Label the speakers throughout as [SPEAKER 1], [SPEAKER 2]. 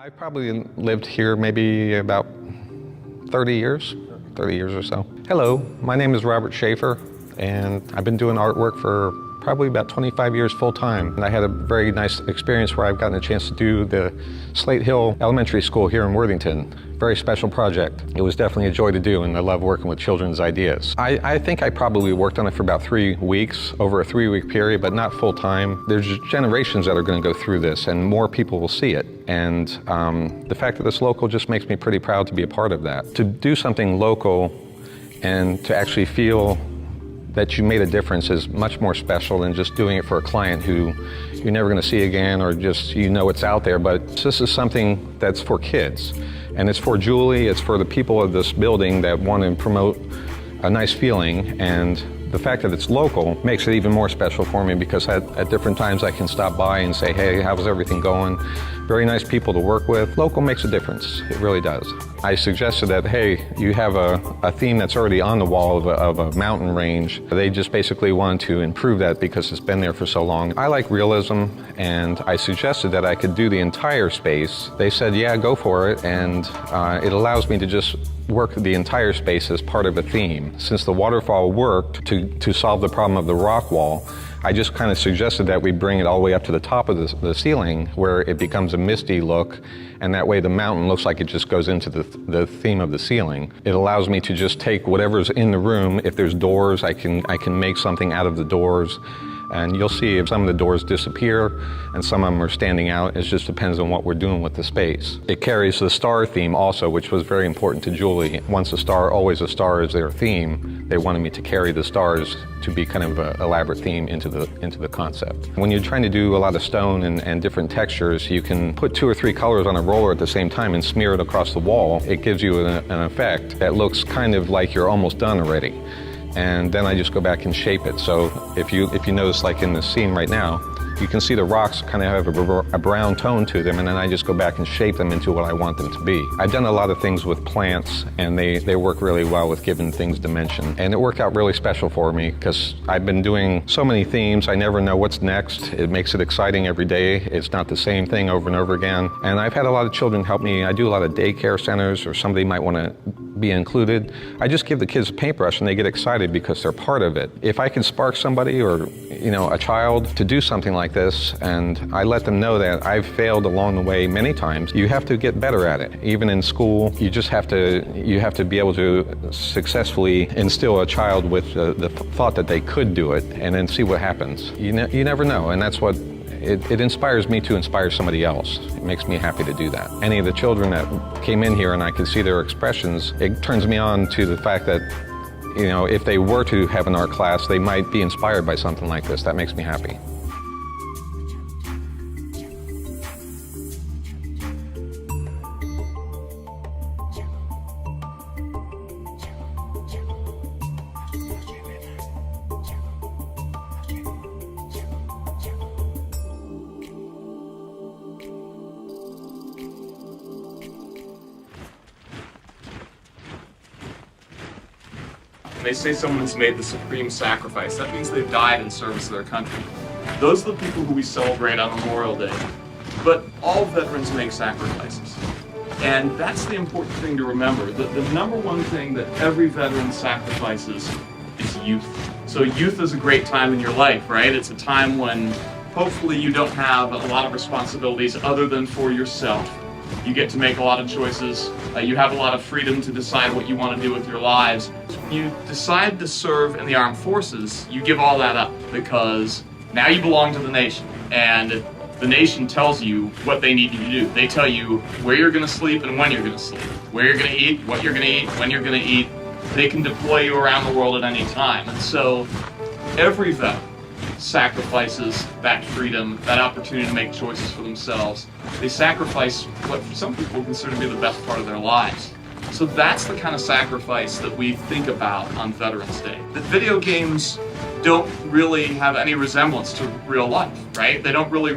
[SPEAKER 1] I probably lived here maybe about 30 years or so. Hello, my name is Robert Schaefer, and I've been doing artwork for probably about 25 years full-time. And I had a very nice experience where I've gotten a chance to do the Slate Hill Elementary School here in Worthington. Very special project. It was definitely a joy to do, and I love working with children's ideas. I think I probably worked on it for about 3 weeks, over a 3-week period, but not full-time. There's generations that are going to go through this, and more people will see it. And the fact that it's local just makes me pretty proud to be a part of that. To do something local and to actually feel that you made a difference is much more special than just doing it for a client who you're never going to see again, or just it's out there. But this is something that's for kids, and it's for Julie, it's for the people of this building that want to promote a nice feeling. And the fact that it's local makes it even more special for me, because at different times I can stop by and say, hey, how's everything going? Very nice people to work with. Local makes a difference, it really does. I suggested that, hey, you have a theme that's already on the wall of a mountain range. They just basically wanted to improve that because it's been there for so long. I like realism, and I suggested that I could do the entire space. They said, yeah, go for it, and it allows me to just work the entire space as part of a theme. Since the waterfall worked to solve the problem of the rock wall, I just kind of suggested that we bring it all the way up to the top of the ceiling, where it becomes a misty look, and that way the mountain looks like it just goes into the theme of the ceiling. It allows me to just take whatever's in the room. If there's doors, I can make something out of the doors. And you'll see if some of the doors disappear and some of them are standing out. It just depends on what we're doing with the space. It carries the star theme also, which was very important to Julie. Once a star, always a star is their theme. They wanted me to carry the stars to be kind of an elaborate theme into the concept. When you're trying to do a lot of stone and different textures, you can put 2 or 3 colors on a roller at the same time and smear it across the wall. It gives you an effect that looks kind of like you're almost done already. And then I just go back and shape it. So if you notice, like in the scene right now, you can see the rocks kind of have a brown tone to them, and then I just go back and shape them into what I want them to be. I've done a lot of things with plants, and they work really well with giving things dimension. And it worked out really special for me, because I've been doing so many themes, I never know what's next. It makes it exciting every day. It's not the same thing over and over again. And I've had a lot of children help me. I do a lot of daycare centers, or somebody might want to be included. I just give the kids a paintbrush and they get excited because they're part of it. If I can spark somebody, or a child, to do something like this, and I let them know that I've failed along the way many times, you have to get better at it. Even in school, you have to be able to successfully instill a child with the thought that they could do it, and then see what happens. You never know, and that's what it inspires me to inspire somebody else. It makes me happy to do that. Any of the children that came in here and I could see their expressions, it turns me on to the fact that, if they were to have an art class, they might be inspired by something like this. That makes me happy.
[SPEAKER 2] When they say someone's made the supreme sacrifice, that means they've died in service of their country. Those are the people who we celebrate on Memorial Day. But all veterans make sacrifices. And that's the important thing to remember. The number one thing that every veteran sacrifices is youth. So youth is a great time in your life, right? It's a time when hopefully you don't have a lot of responsibilities other than for yourself. You get to make a lot of choices. You have a lot of freedom to decide what you want to do with your lives. When you decide to serve in the armed forces, you give all that up, because now you belong to the nation, and the nation tells you what they need you to do. They tell you where you're going to sleep and when you're going to sleep, where you're going to eat, what you're going to eat, when you're going to eat. They can deploy you around the world at any time. And so every veteran sacrifices that freedom, that opportunity to make choices for themselves. They sacrifice what some people consider to be the best part of their lives. So that's the kind of sacrifice that we think about on Veterans Day. The video games don't really have any resemblance to real life, right? They don't really,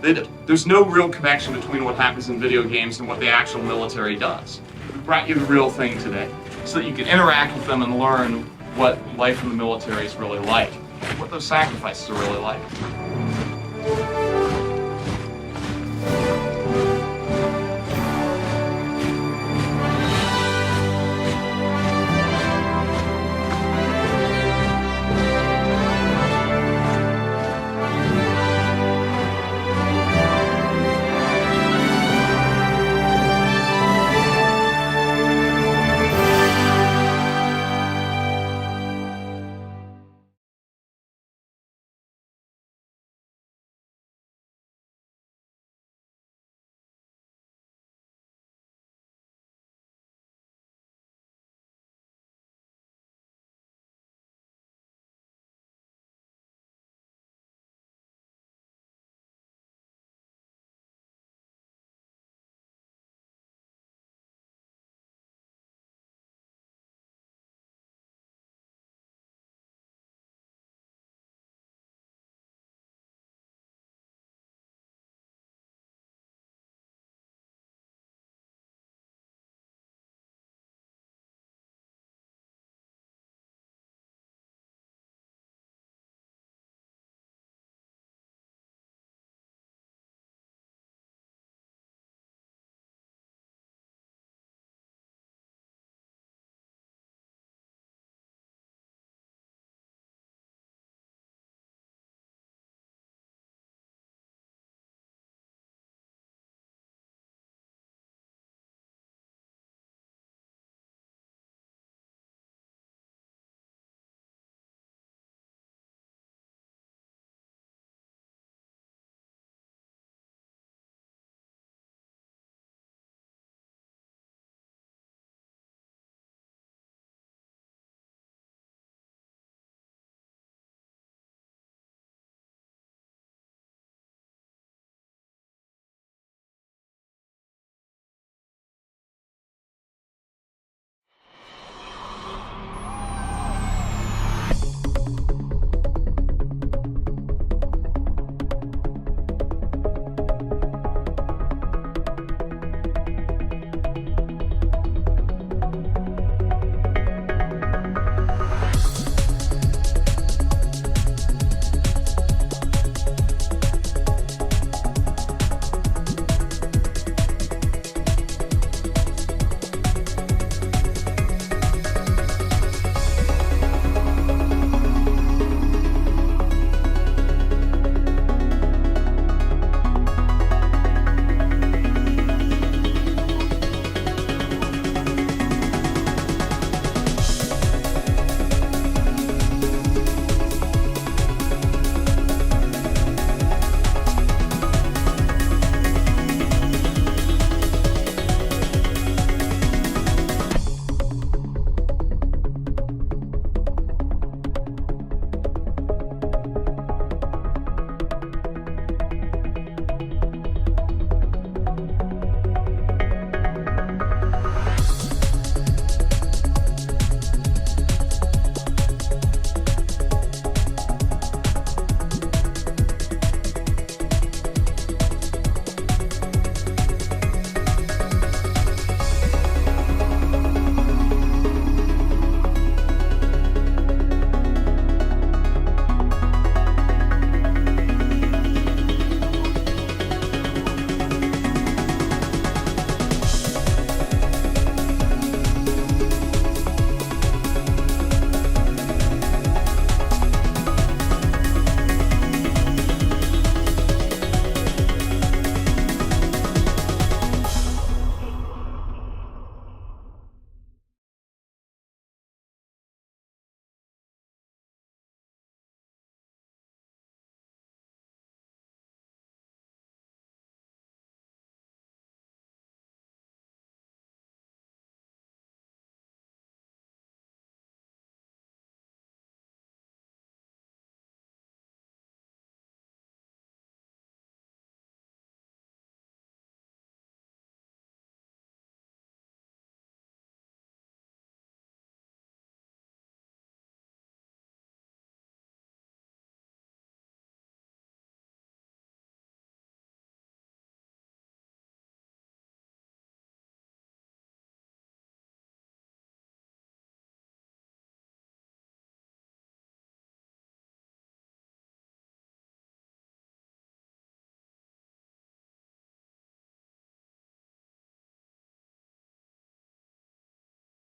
[SPEAKER 2] there's no real connection between what happens in video games and what the actual military does. We brought you the real thing today, so that you can interact with them and learn what life in the military is really like, what those sacrifices are really like.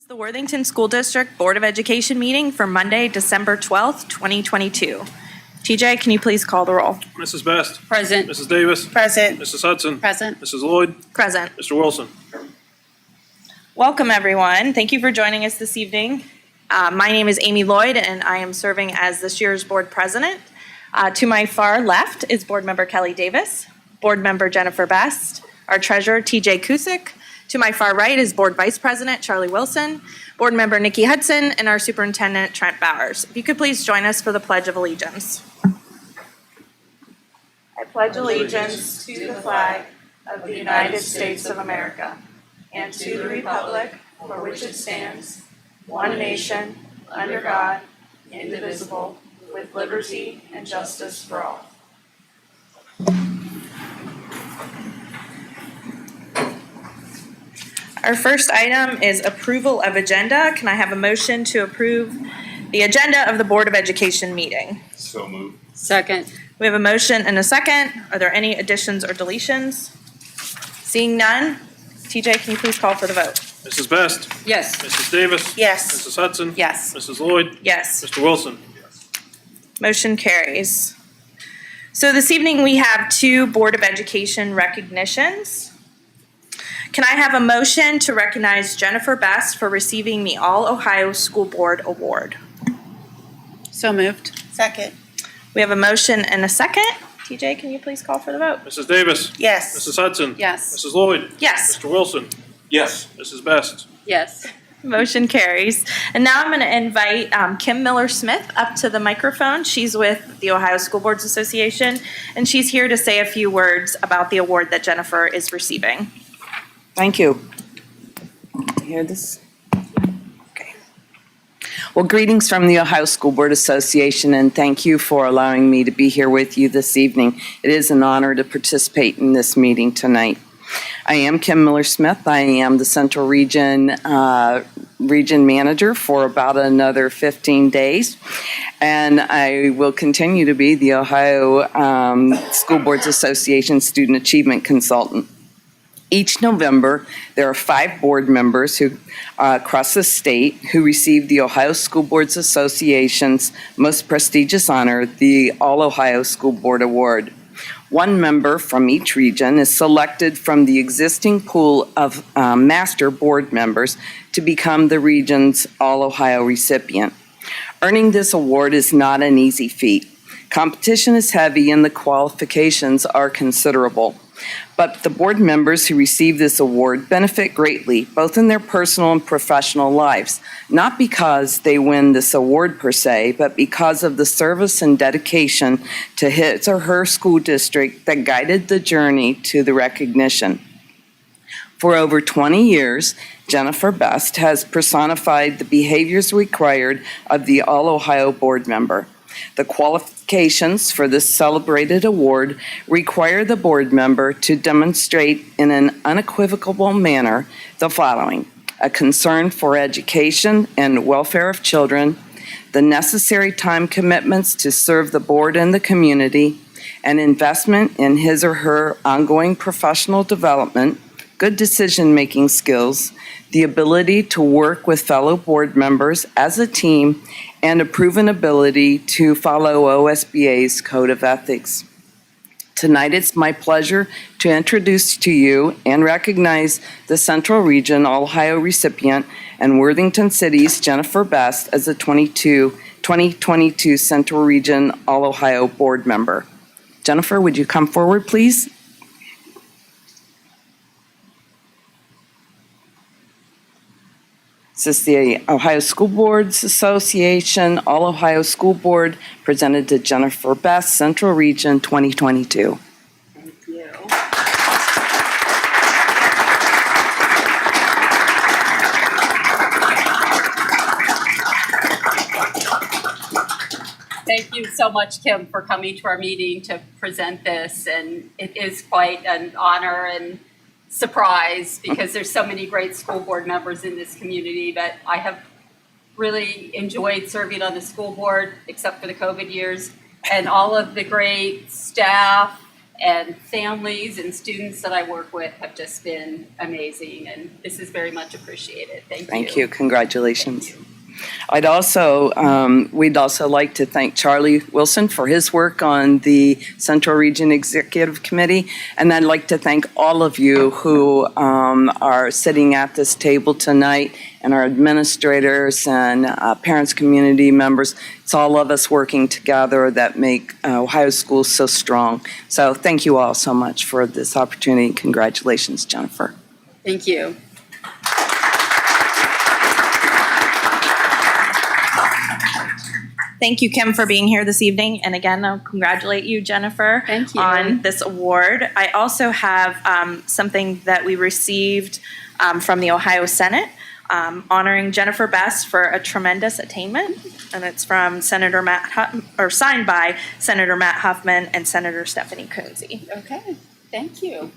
[SPEAKER 3] The Worthington School District Board of Education meeting for Monday, December 12th, 2022. TJ, can you please call the roll?
[SPEAKER 4] Mrs. Best.
[SPEAKER 5] Present.
[SPEAKER 4] Mrs. Davis.
[SPEAKER 5] Present.
[SPEAKER 4] Mrs. Hudson.
[SPEAKER 5] Present.
[SPEAKER 4] Mrs. Lloyd.
[SPEAKER 3] Present.
[SPEAKER 4] Mr. Wilson.
[SPEAKER 3] Welcome, everyone. Thank you for joining us this evening. My name is Amy Lloyd, and I am serving as this year's board president. To my far left is Board Member Kelly Davis, Board Member Jennifer Best, our treasurer TJ Kusick. To my far right is Board Vice President Charlie Wilson, Board Member Nikki Hudson, and our Superintendent Trent Bowers. If you could please join us for the Pledge of Allegiance. I pledge allegiance to the flag of the United States of America and to the republic for which it stands, one nation, under God, indivisible, with liberty and justice for all. Our first item is approval of agenda. Can I have a motion to approve the agenda of the Board of Education meeting?
[SPEAKER 2] So moved.
[SPEAKER 5] Second.
[SPEAKER 3] We have a motion and a second. Are there any additions or deletions? Seeing none, TJ, can you please call for the vote?
[SPEAKER 4] Mrs. Best.
[SPEAKER 5] Yes.
[SPEAKER 4] Mrs. Davis.
[SPEAKER 3] Yes.
[SPEAKER 4] Mrs. Hudson.
[SPEAKER 3] Yes.
[SPEAKER 4] Mrs. Lloyd.
[SPEAKER 3] Yes.
[SPEAKER 4] Mr. Wilson.
[SPEAKER 3] Motion carries. So this evening we have two Board of Education recognitions. Can I have a motion to recognize Jennifer Best for receiving the All-Ohio School Board Award?
[SPEAKER 5] So moved.
[SPEAKER 6] Second.
[SPEAKER 3] We have a motion and a second. TJ, can you please call for the vote?
[SPEAKER 4] Mrs. Davis.
[SPEAKER 6] Yes.
[SPEAKER 4] Mrs. Hudson.
[SPEAKER 5] Yes.
[SPEAKER 4] Mrs. Lloyd.
[SPEAKER 3] Yes.
[SPEAKER 4] Mr. Wilson.
[SPEAKER 2] Yes.
[SPEAKER 4] Mrs. Best.
[SPEAKER 5] Yes.
[SPEAKER 3] Motion carries. And now I'm going to invite Kim Miller-Smith up to the microphone. She's with the Ohio School Boards Association, and she's here to say a few words about the award that Jennifer is receiving.
[SPEAKER 6] Thank you. You hear this? Okay. Well, greetings from the Ohio School Board Association, and thank you for allowing me to be here with you this evening. It is an honor to participate in this meeting tonight. I am Kim Miller-Smith. I am the Central Region Region Manager for about another 15 days, and I will continue to be the Ohio School Boards Association Student Achievement Consultant. Each November, there are 5 board members who across the state who receive the Ohio School Boards Association's most prestigious honor, the All-Ohio School Board Award. One member from each region is selected from the existing pool of master board members to become the region's All-Ohio recipient. Earning this award is not an easy feat. Competition is heavy and the qualifications are considerable. But the board members who receive this award benefit greatly, both in their personal and professional lives, not because they win this award per se, but because of the service and dedication to his or her school district that guided the journey to the recognition. For over 20 years, Jennifer Best has personified the behaviors required of the All-Ohio board member. The qualifications for this celebrated award require the board member to demonstrate in an unequivocal manner the following: a concern for education and welfare of children, the necessary time commitments to serve the board and the community, an investment in his or her ongoing professional development, good decision-making skills, the ability to work with fellow board members as a team, and a proven ability to follow OSBA's Code of Ethics. Tonight, it's my pleasure to introduce to you and recognize the Central Region All-Ohio recipient and Worthington City's Jennifer Best as a 2022 Central Region All-Ohio board member. Jennifer, would you come forward, please? This is the Ohio School Boards Association All-Ohio School Board presented to Jennifer Best, Central Region 2022.
[SPEAKER 3] Thank you.
[SPEAKER 5] Thank you so much, Kim, for coming to our meeting to present this. And it is quite an honor and surprise because there's so many great school board members in this community, but I have really enjoyed serving on the school board, except for the COVID years, and all of the great staff And families and students that I work with have just been amazing, and this is very much appreciated. Thank you.
[SPEAKER 6] Thank you. Congratulations. We'd also like to thank Charlie Wilson for his work on the Central Region Executive Committee. And I'd like to thank all of you who are sitting at this table tonight, and our administrators and parents, community members. It's all of us working together that make Ohio schools so strong. So thank you all so much for this opportunity. Congratulations, Jennifer.
[SPEAKER 5] Thank you.
[SPEAKER 3] Thank you, Kim, for being here this evening. And again, I'll congratulate you, Jennifer,
[SPEAKER 5] Thank you.
[SPEAKER 3] on this award. I also have something that we received from the Ohio Senate honoring Jennifer Best for a tremendous attainment. And it's from Senator signed by Senator Matt Huffman and Senator Stephanie Coonsey.
[SPEAKER 5] Okay, thank you.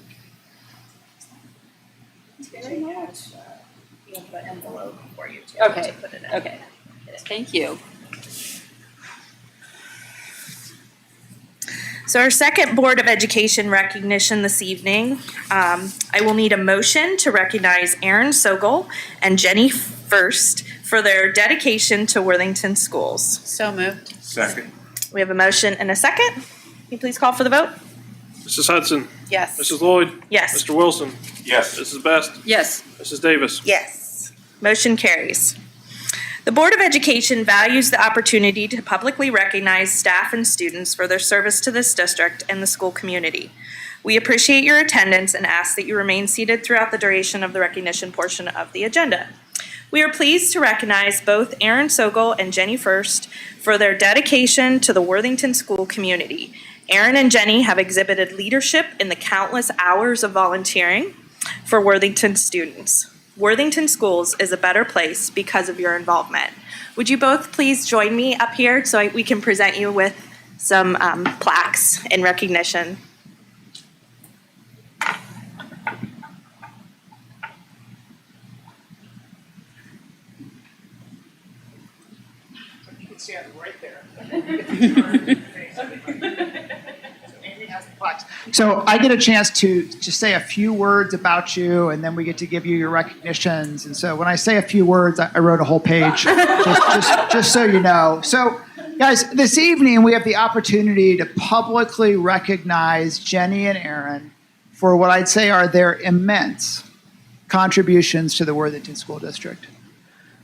[SPEAKER 5] Very much.
[SPEAKER 3] You have the envelope for you
[SPEAKER 5] Okay,
[SPEAKER 3] to put it in.
[SPEAKER 5] okay. Thank you.
[SPEAKER 3] So our second Board of Education recognition this evening, I will need a motion to recognize Aaron Sogol and Jenny First for their dedication to Worthington schools.
[SPEAKER 7] So moved.
[SPEAKER 4] Second.
[SPEAKER 3] We have a motion and a second. Can you please call for the vote?
[SPEAKER 4] Mrs. Hudson.
[SPEAKER 7] Yes.
[SPEAKER 4] Mrs. Lloyd.
[SPEAKER 3] Yes.
[SPEAKER 4] Mr. Wilson.
[SPEAKER 2] Yes.
[SPEAKER 4] Mrs. Best.
[SPEAKER 5] Yes.
[SPEAKER 4] Mrs. Davis.
[SPEAKER 7] Yes.
[SPEAKER 3] Motion carries. The Board of Education values the opportunity to publicly recognize staff and students for their service to this district and the school community. We appreciate your attendance and ask that you remain seated throughout the duration of the recognition portion of the agenda. We are pleased to recognize both Aaron Sogol and Jenny First for their dedication to the Worthington school community. Aaron and Jenny have exhibited leadership in the countless hours of volunteering for Worthington students. Worthington Schools is a better place because of your involvement. Would you both please join me up here so we can present you with some plaques in recognition?
[SPEAKER 8] You can see it right there. So I get a chance to just say a few words about you, and then we get to give you your recognitions. And so when I say a few words, I wrote a whole page, just so you know. So, guys, this evening we have the opportunity to publicly recognize Jenny and Aaron for what I'd say are their immense contributions to the Worthington School District.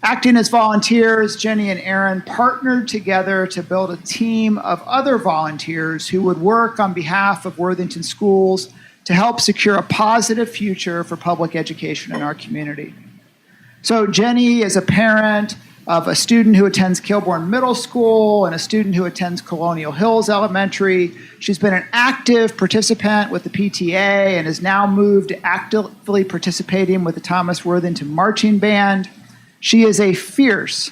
[SPEAKER 8] Acting as volunteers, Jenny and Aaron partnered together to build a team of other volunteers who would work on behalf of Worthington schools to help secure a positive future for public education in our community. So Jenny is a parent of a student who attends Kilbourne Middle School and a student who attends Colonial Hills Elementary. She's been an active participant with the PTA and has now moved to actively participating with the Thomas Worthington Marching Band. She is a fierce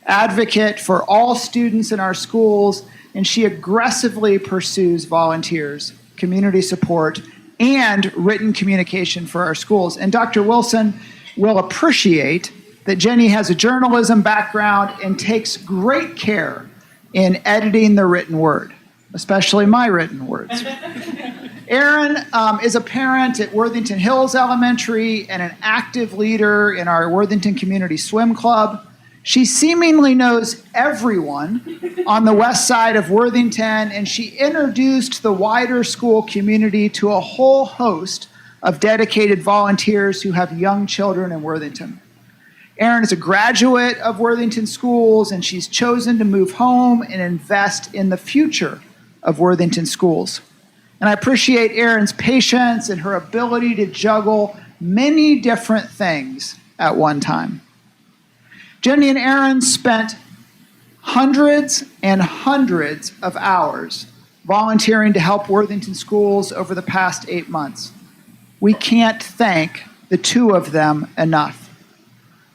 [SPEAKER 8] advocate for all students in our schools, and she aggressively pursues volunteers, community support, and written communication for our schools. And Dr. Wilson will appreciate that Jenny has a journalism background and takes great care in editing the written word, especially my written words. Aaron is a parent at Worthington Hills Elementary and an active leader in our Worthington Community Swim Club. She seemingly knows everyone on the west side of Worthington, and she introduced the wider school community to a whole host of dedicated volunteers who have young children in Worthington. Aaron is a graduate of Worthington schools, and she's chosen to move home and invest in the future of Worthington schools. And I appreciate Erin's patience and her ability to juggle many different things at one time. Jenny and Erin spent hundreds and hundreds of hours volunteering to help Worthington schools over the past 8 months. We can't thank the two of them enough.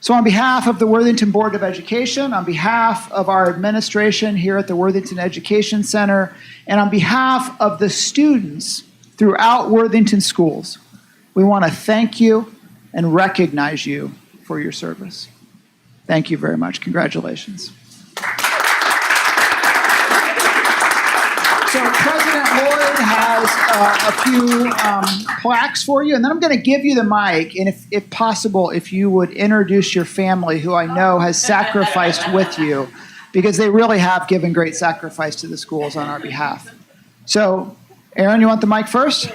[SPEAKER 8] So on behalf of the Worthington Board of Education, on behalf of our administration here at the Worthington Education Center, and on behalf of the students throughout Worthington schools, we want to thank you and recognize you for your service. Thank you very much. Congratulations. So President Lloyd has has a few plaques for you, and then I'm going to give you the mic. And if possible, if you would introduce your family, who I know has sacrificed with you, because they really have given great sacrifice to the schools on our behalf. So, Aaron, you want the mic first?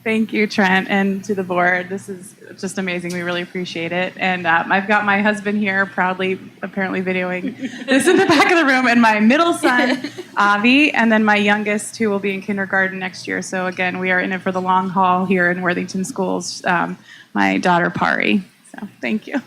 [SPEAKER 7] Thank you, Trent, and to the board. This is just amazing. We really appreciate it. And I've got my husband here proudly, apparently videoing this in the back of the room, and my middle son, Avi, and then my youngest, who will be in kindergarten next year. So again, we are in it for the long haul here in Worthington Schools. My daughter, Pari. So thank you.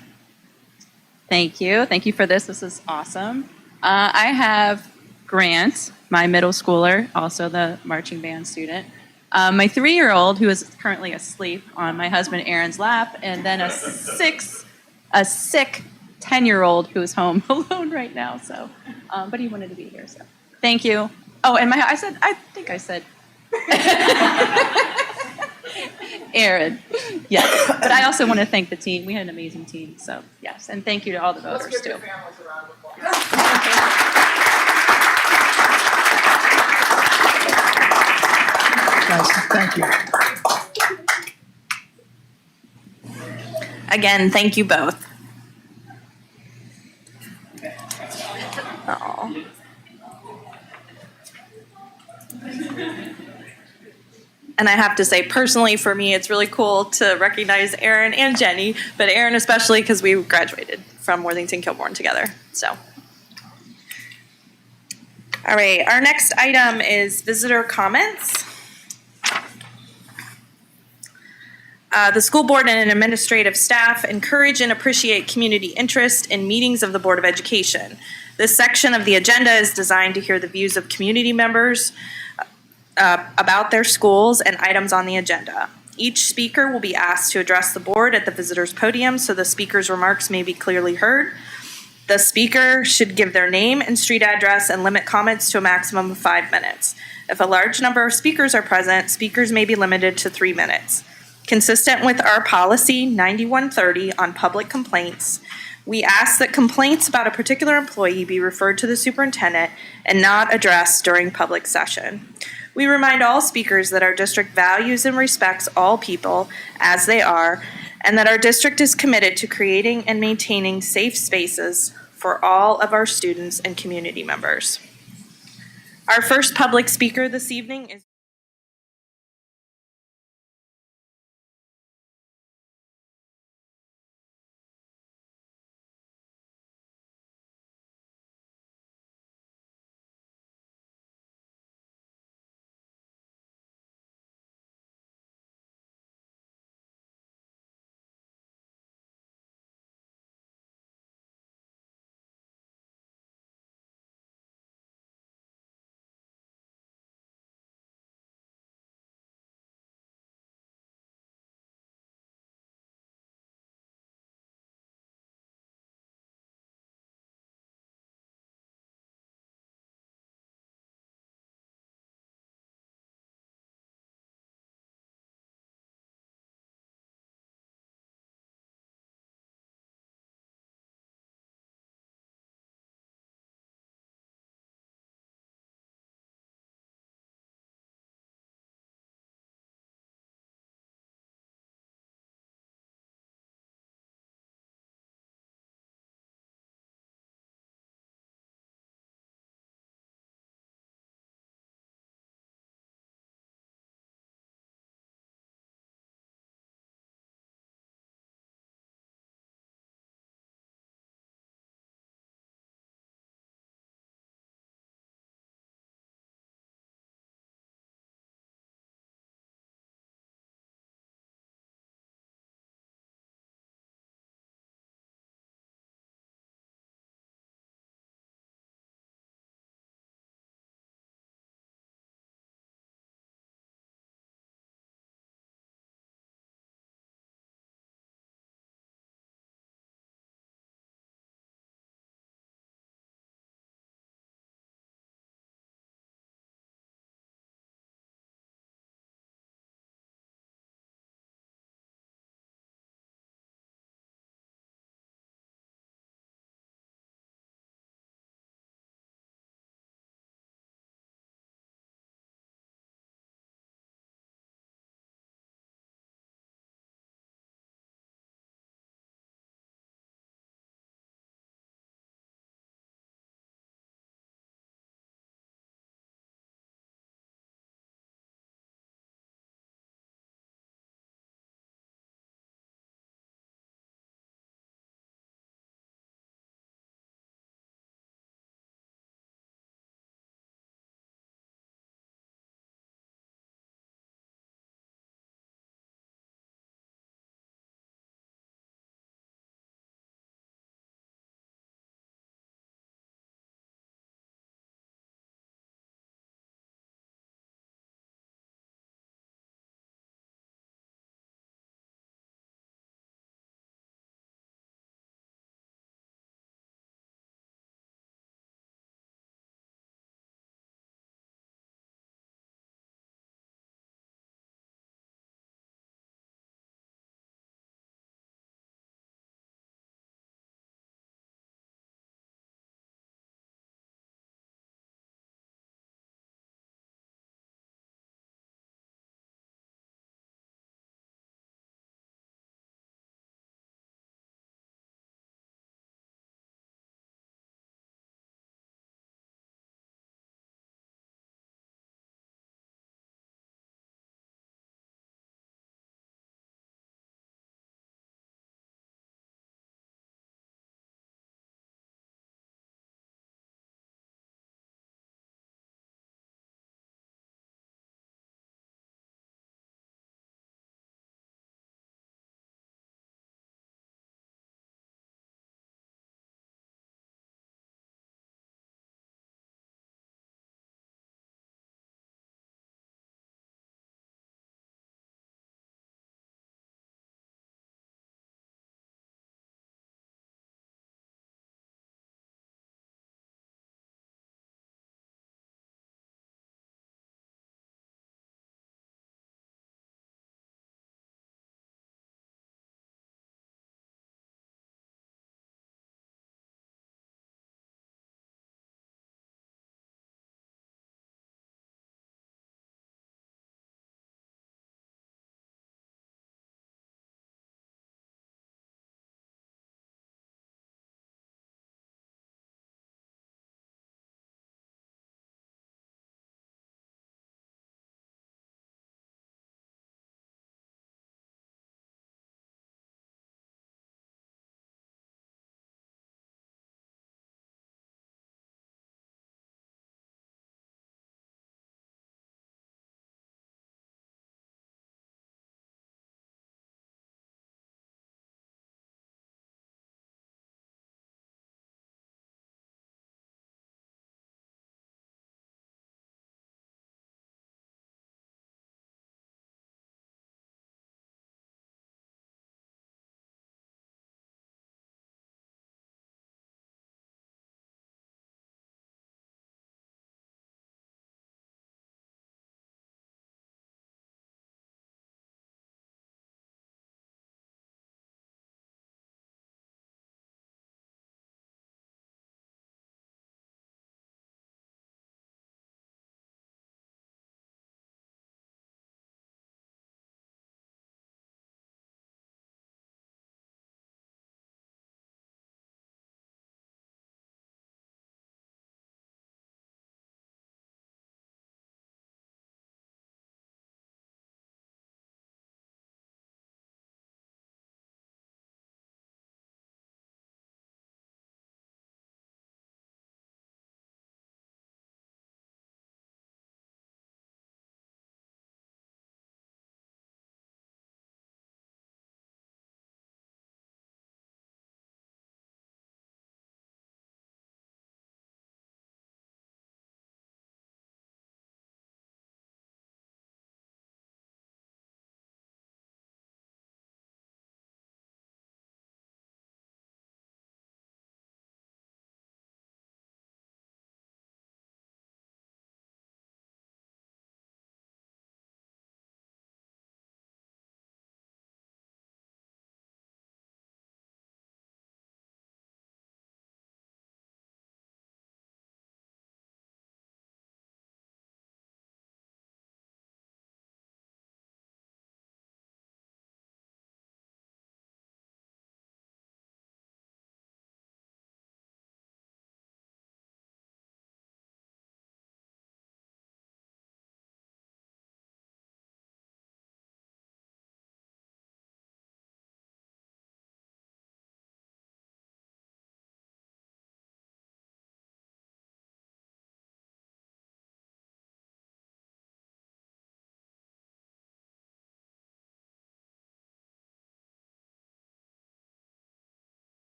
[SPEAKER 9] Thank you. Thank you for this. This is awesome. I have Grant, my middle schooler, also the marching band student. My 3-year-old, who is currently asleep on my husband Aaron's lap, and then a sick 10-year-old who is home alone right now. So, but he wanted to be here. So, thank you. Oh, and I think I said Aaron. Yes, but I also want to thank the team. We had an amazing team. So, yes, and thank you to all the voters too.
[SPEAKER 8] Guys, thank you.
[SPEAKER 3] Again, thank you both. Aw. And I have to say, personally, for me, it's really cool to recognize Aaron and Jenny, but Aaron especially because we graduated from Worthington Kilbourne together. So, all right, our next item is visitor comments. The school board and administrative staff encourage and appreciate community interest in meetings of the Board of Education. This section of the agenda is designed to hear the views of community members about their schools and items on the agenda. Each speaker will be asked to address the board at the visitor's podium so the speaker's remarks may be clearly heard. The speaker should give their name and street address and limit comments to a maximum of 5 minutes. If a large number of speakers are present, speakers may be limited to 3 minutes. Consistent with our policy 9130 on public complaints, we ask that complaints about a particular employee be referred to the superintendent and not addressed during public session. We remind all speakers that our district values and respects all people as they are, and that our district is committed to creating and maintaining safe spaces for all of our students and community members. Our first public speaker this evening is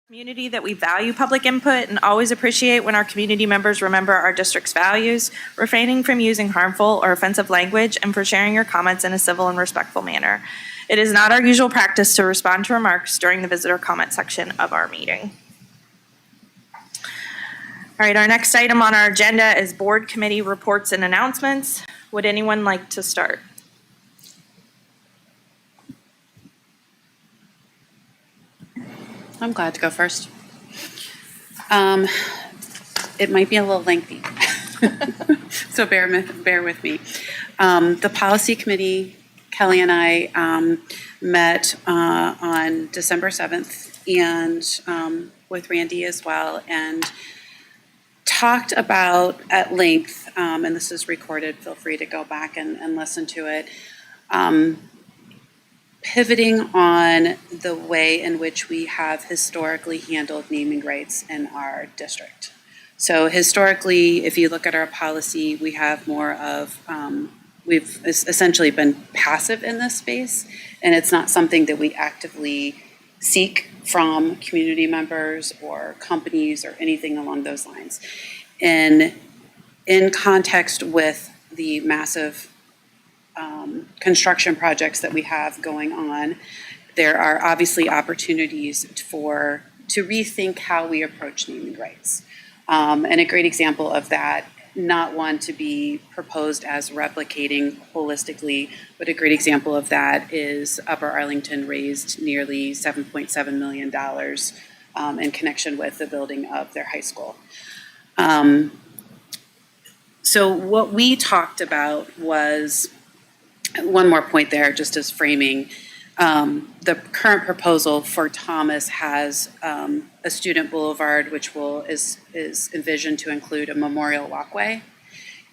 [SPEAKER 3] Community that we value public input and always appreciate when our community members remember our district's values, refraining from using harmful or offensive language, and for sharing your comments in a civil and respectful manner. It is not our usual practice to respond to remarks during the visitor comment section of our meeting. All right, our next item on our agenda is board committee reports and announcements. Would anyone like to start?
[SPEAKER 10] I'm glad to go first. It might be a little lengthy, so bear with me. The policy committee, Kelly and I met on December 7th and with Randy as well, and talked about at length, and this is recorded, feel free to go back and listen to it, pivoting on the way in which we have historically handled naming rights in our district. So historically, if you look at our policy, we have more of, we've essentially been passive in this space, and it's not something that we actively seek from community members or companies or anything along those lines. And in context with the massive construction projects that we have going on, there are obviously opportunities to rethink how we approach naming rights. And a great example of that, not one to be proposed as replicating holistically, but a great example of that is Upper Arlington raised nearly $7.7 million in connection with the building of their high school. So what we talked about was, one more point there, just as framing. The current proposal for Thomas has a student boulevard, which is envisioned to include a memorial walkway.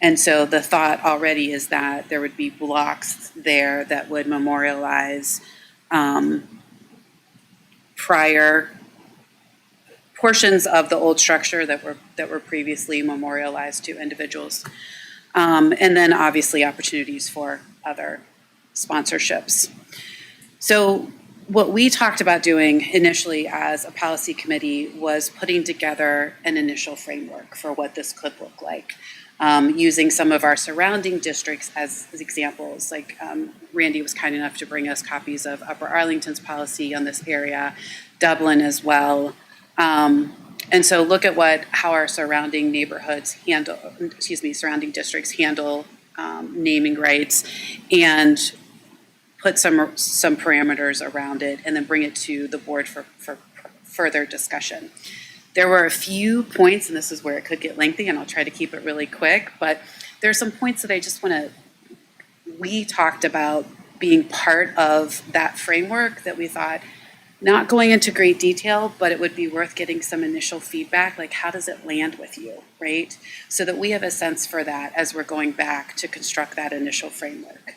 [SPEAKER 10] And so the thought already is that there would be blocks there that would memorialize prior portions of the old structure that were previously memorialized to individuals. And then obviously opportunities for other sponsorships. So what we talked about doing initially as a policy committee was putting together an initial framework for what this could look like, using some of our surrounding districts as examples. Like Randy was kind enough to bring us copies of Upper Arlington's policy on this area, Dublin as well. And so look at how our surrounding surrounding districts handle naming rights, and put some parameters around it, and then bring it to the board for further discussion. There were a few points, and this is where it could get lengthy, and I'll try to keep it really quick, but there are some points that we talked about being part of that framework that we thought, not going into great detail, but it would be worth getting some initial feedback, like how does it land with you, right? So that we have a sense for that as we're going back to construct that initial framework.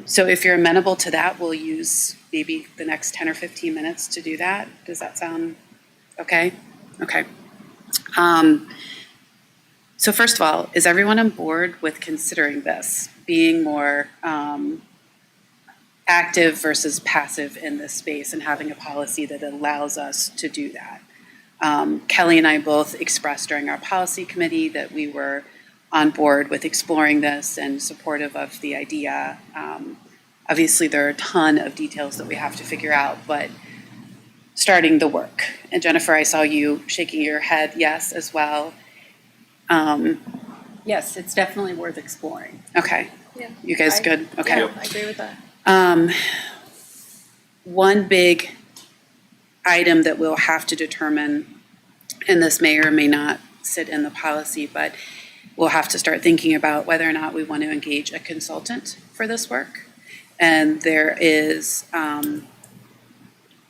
[SPEAKER 10] So if you're amenable to that, we'll use maybe the next 10 or 15 minutes to do that. Does that sound okay? Okay. So first of all, is everyone on board with considering this, being more active versus passive in this space and having a policy that allows us to do that? Kelly and I both expressed during our policy committee that we were on board with exploring this and supportive of the idea. Obviously, there are a ton of details that we have to figure out, but starting the work. And Jennifer, I saw you shaking your head yes as well.
[SPEAKER 5] Yes, it's definitely worth exploring.
[SPEAKER 10] Okay.
[SPEAKER 3] Yeah.
[SPEAKER 10] You guys good? Okay.
[SPEAKER 3] Yeah, I agree with that.
[SPEAKER 10] One big item that we'll have to determine, and this may or may not sit in the policy, but we'll have to start thinking about whether or not we want to engage a consultant for this work. And there is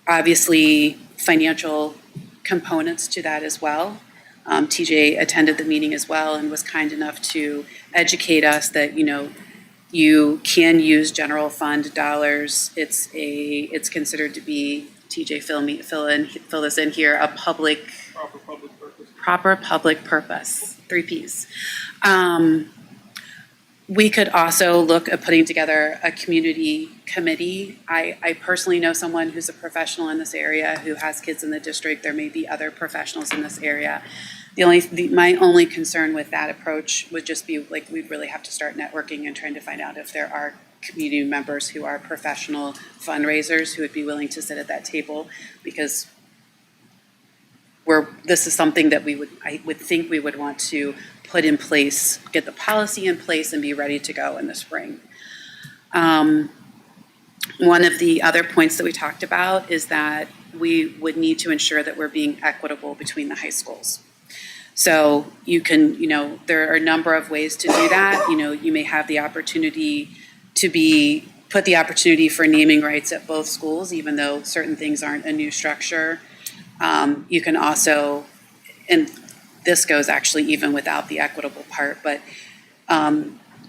[SPEAKER 10] obviously financial components to that as well. TJ attended the meeting as well and was kind enough to educate us that, you can use general fund dollars. It's considered to be, TJ, fill this in here, proper public purpose, 3 Ps. We could also look at putting together a community committee. I personally know someone who's a professional in this area who has kids in the district. There may be other professionals in this area. My only concern with that approach would just be like we'd really have to start networking and trying to find out if there are community members who are professional fundraisers who would be willing to sit at that table, because this is something that I would think we would want to put in place, get the policy in place and be ready to go in the spring. One of the other points that we talked about is that we would need to ensure that we're being equitable between the high schools. So there are a number of ways to do that. You may have the opportunity to put the opportunity for naming rights at both schools, even though certain things aren't a new structure. You can also, and this goes actually even without the equitable part, but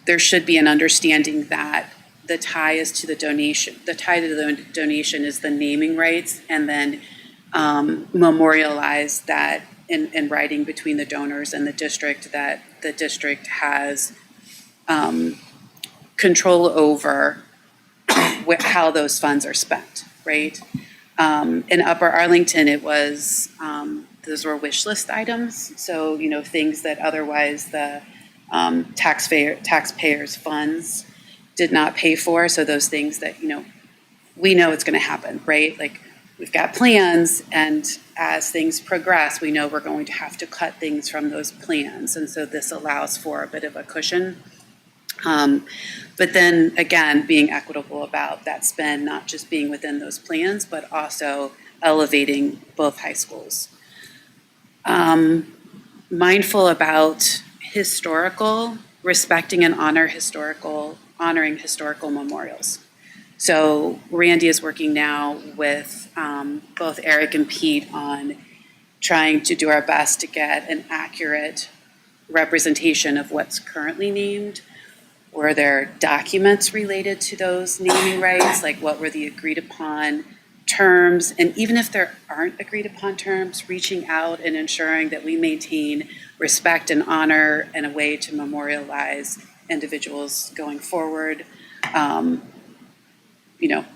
[SPEAKER 10] there should be an understanding that the tie to the donation is the naming rights, and then memorialize that in writing between the donors and the district, that the district has control over how those funds are spent, right? In Upper Arlington, it was, those were wish list items. So, things that otherwise the taxpayers' funds did not pay for. So those things that, we know it's going to happen, right? Like we've got plans, and as things progress, we know we're going to have to cut things from those plans. And so this allows for a bit of a cushion. But then again, being equitable about that spend, not just being within those plans, but also elevating both high schools. Mindful about respecting and honoring historical memorials. So Randy is working now with both Eric and Pete on trying to do our best to get an accurate representation of what's currently named. Were there documents related to those naming rights? Like what were the agreed upon terms? And even if there aren't agreed upon terms, reaching out and ensuring that we maintain respect and honor and a way to memorialize individuals going forward.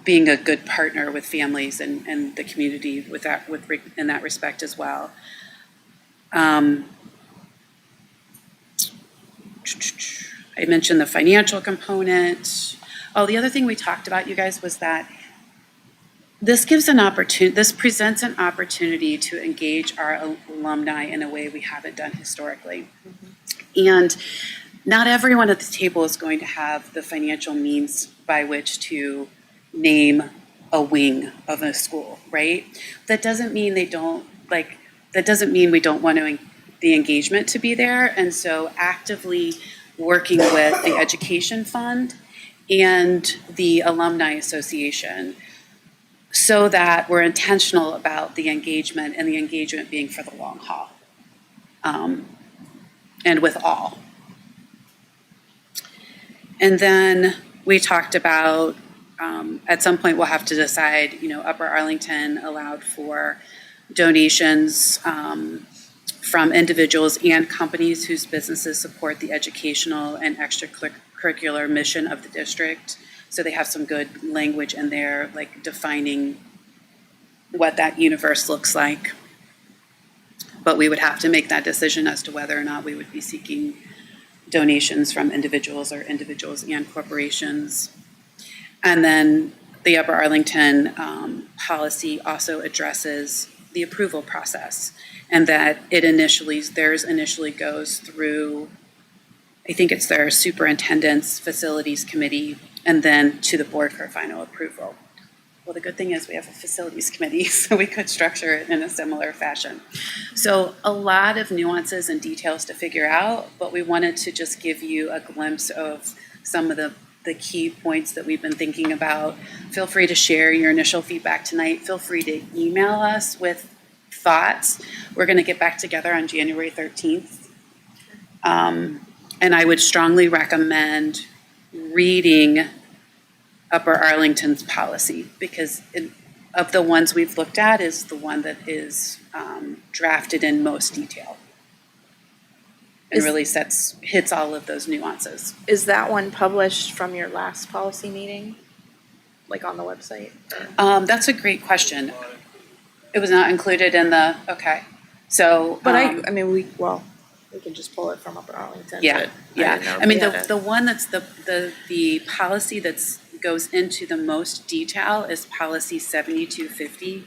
[SPEAKER 10] Being a good partner with families and the community in that respect as well. I mentioned the financial component. Oh, the other thing we talked about, you guys, was that this presents an opportunity to engage our alumni in a way we haven't done historically. Mm-hmm. And not everyone at the table is going to have the financial means by which to name a wing of a school, right? That doesn't mean we don't want the engagement to be there. And so actively working with the Education Fund and the Alumni Association so that we're intentional about the engagement, and the engagement being for the long haul, and with all. And then we talked about, at some point we'll have to decide, Upper Arlington allowed for donations from individuals and companies whose businesses support the educational and extracurricular mission of the district. So they have some good language in there, like defining what that universe looks like. But we would have to make that decision as to whether or not we would be seeking donations from individuals or individuals and corporations. And then the Upper Arlington policy also addresses the approval process, and that theirs initially goes through, I think it's their superintendent's facilities committee, and then to the board for final approval. Well, the good thing is we have a facilities committee, so we could structure it in a similar fashion. So a lot of nuances and details to figure out, but we wanted to just give you a glimpse of some of the key points that we've been thinking about. Feel free to share your initial feedback tonight. Feel free to email us with thoughts. We're going to get back together on January 13th. And I would strongly recommend reading Upper Arlington's policy, because of the ones we've looked at is the one that is drafted in most detail. and really hits all of those nuances.
[SPEAKER 3] Is that one published from your last policy meeting? Like on the website?
[SPEAKER 10] That's a great question. It was not included in the, okay. So.
[SPEAKER 3] But I mean, we can just pull it from up in Arlington.
[SPEAKER 10] Yeah,
[SPEAKER 3] but
[SPEAKER 10] yeah.
[SPEAKER 3] didn't know if
[SPEAKER 10] I mean,
[SPEAKER 3] we had
[SPEAKER 10] the one that's the policy that's goes into the most detail is policy 7250.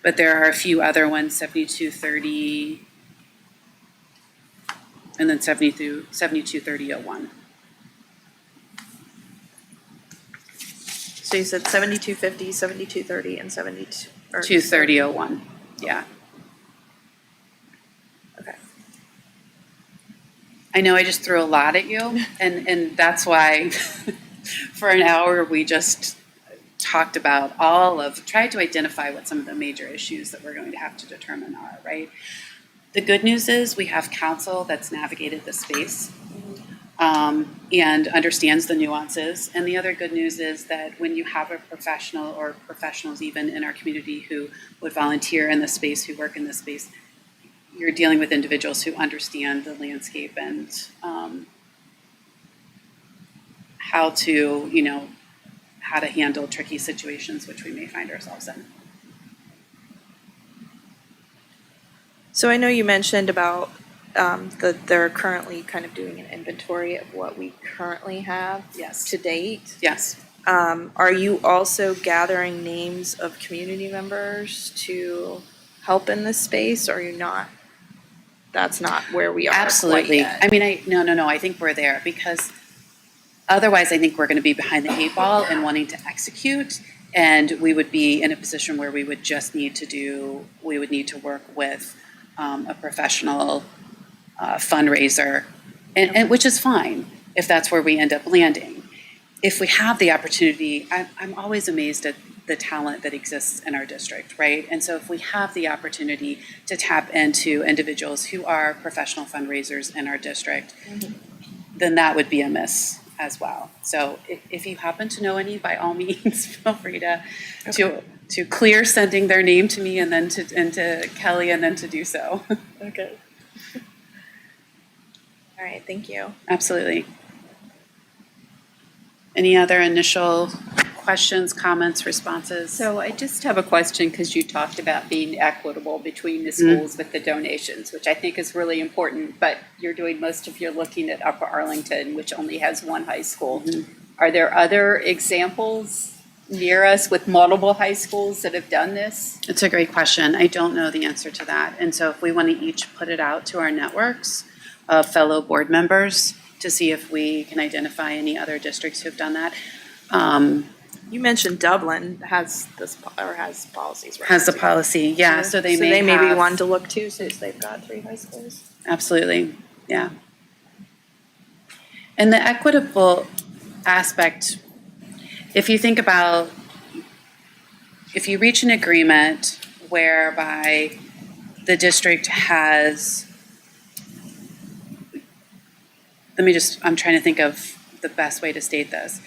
[SPEAKER 10] But there are a few other ones, 7230, and then 7230-01.
[SPEAKER 3] So you said 7250, 7230, and 72.
[SPEAKER 10] 230-01, yeah.
[SPEAKER 3] Okay.
[SPEAKER 10] I know I just threw a lot at you, and that's why for an hour we just talked about tried to identify what some of the major issues that we're going to have to determine are, right? The good news is we have counsel that's navigated the space and understands the nuances. And the other good news is that when you have a professional or professionals even in our community who would volunteer in the space, who work in this space, you're dealing with individuals who understand the landscape and how to handle tricky situations which we may find ourselves in.
[SPEAKER 3] So I know you mentioned about that they're currently kind of doing an inventory of what we currently have
[SPEAKER 10] Yes.
[SPEAKER 3] to date.
[SPEAKER 10] Yes.
[SPEAKER 3] Are you also gathering names of community members to help in this space, or are you not? That's not where we are.
[SPEAKER 10] Absolutely.
[SPEAKER 3] Quite yet.
[SPEAKER 10] I mean, no. I think we're there because otherwise I think we're going to be behind the eight ball and wanting to execute. And we would be in a position where we would need to work with a professional fundraiser, and which is fine if that's where we end up landing. If we have the opportunity, I'm always amazed at the talent that exists in our district, right? And so if we have the opportunity to tap into individuals who are professional fundraisers in our district, then that would be a miss as well. So if you happen to know any, by all means, feel free to clear sending their name to me and to Kelly and then to do so.
[SPEAKER 3] Okay. All right. Thank you.
[SPEAKER 10] Absolutely. Any other initial questions, comments, responses?
[SPEAKER 5] So I just have a question because you talked about being equitable between the schools with the donations, which I think is really important, but you're doing most of your looking at Upper Arlington, which only has one high school. Are there other examples near us with multiple high schools that have done this?
[SPEAKER 10] It's a great question. I don't know the answer to that. And so if we want to each put it out to our networks of fellow board members to see if we can identify any other districts who have done that.
[SPEAKER 3] You mentioned Dublin has this has policies, right?
[SPEAKER 10] Has the policy, yeah. So they may
[SPEAKER 3] be
[SPEAKER 10] have,
[SPEAKER 3] one to look to since they've got 3 high schools.
[SPEAKER 10] Absolutely, yeah. And the equitable aspect, if you think about, if you reach an agreement whereby the district has, I'm trying to think of the best way to state this.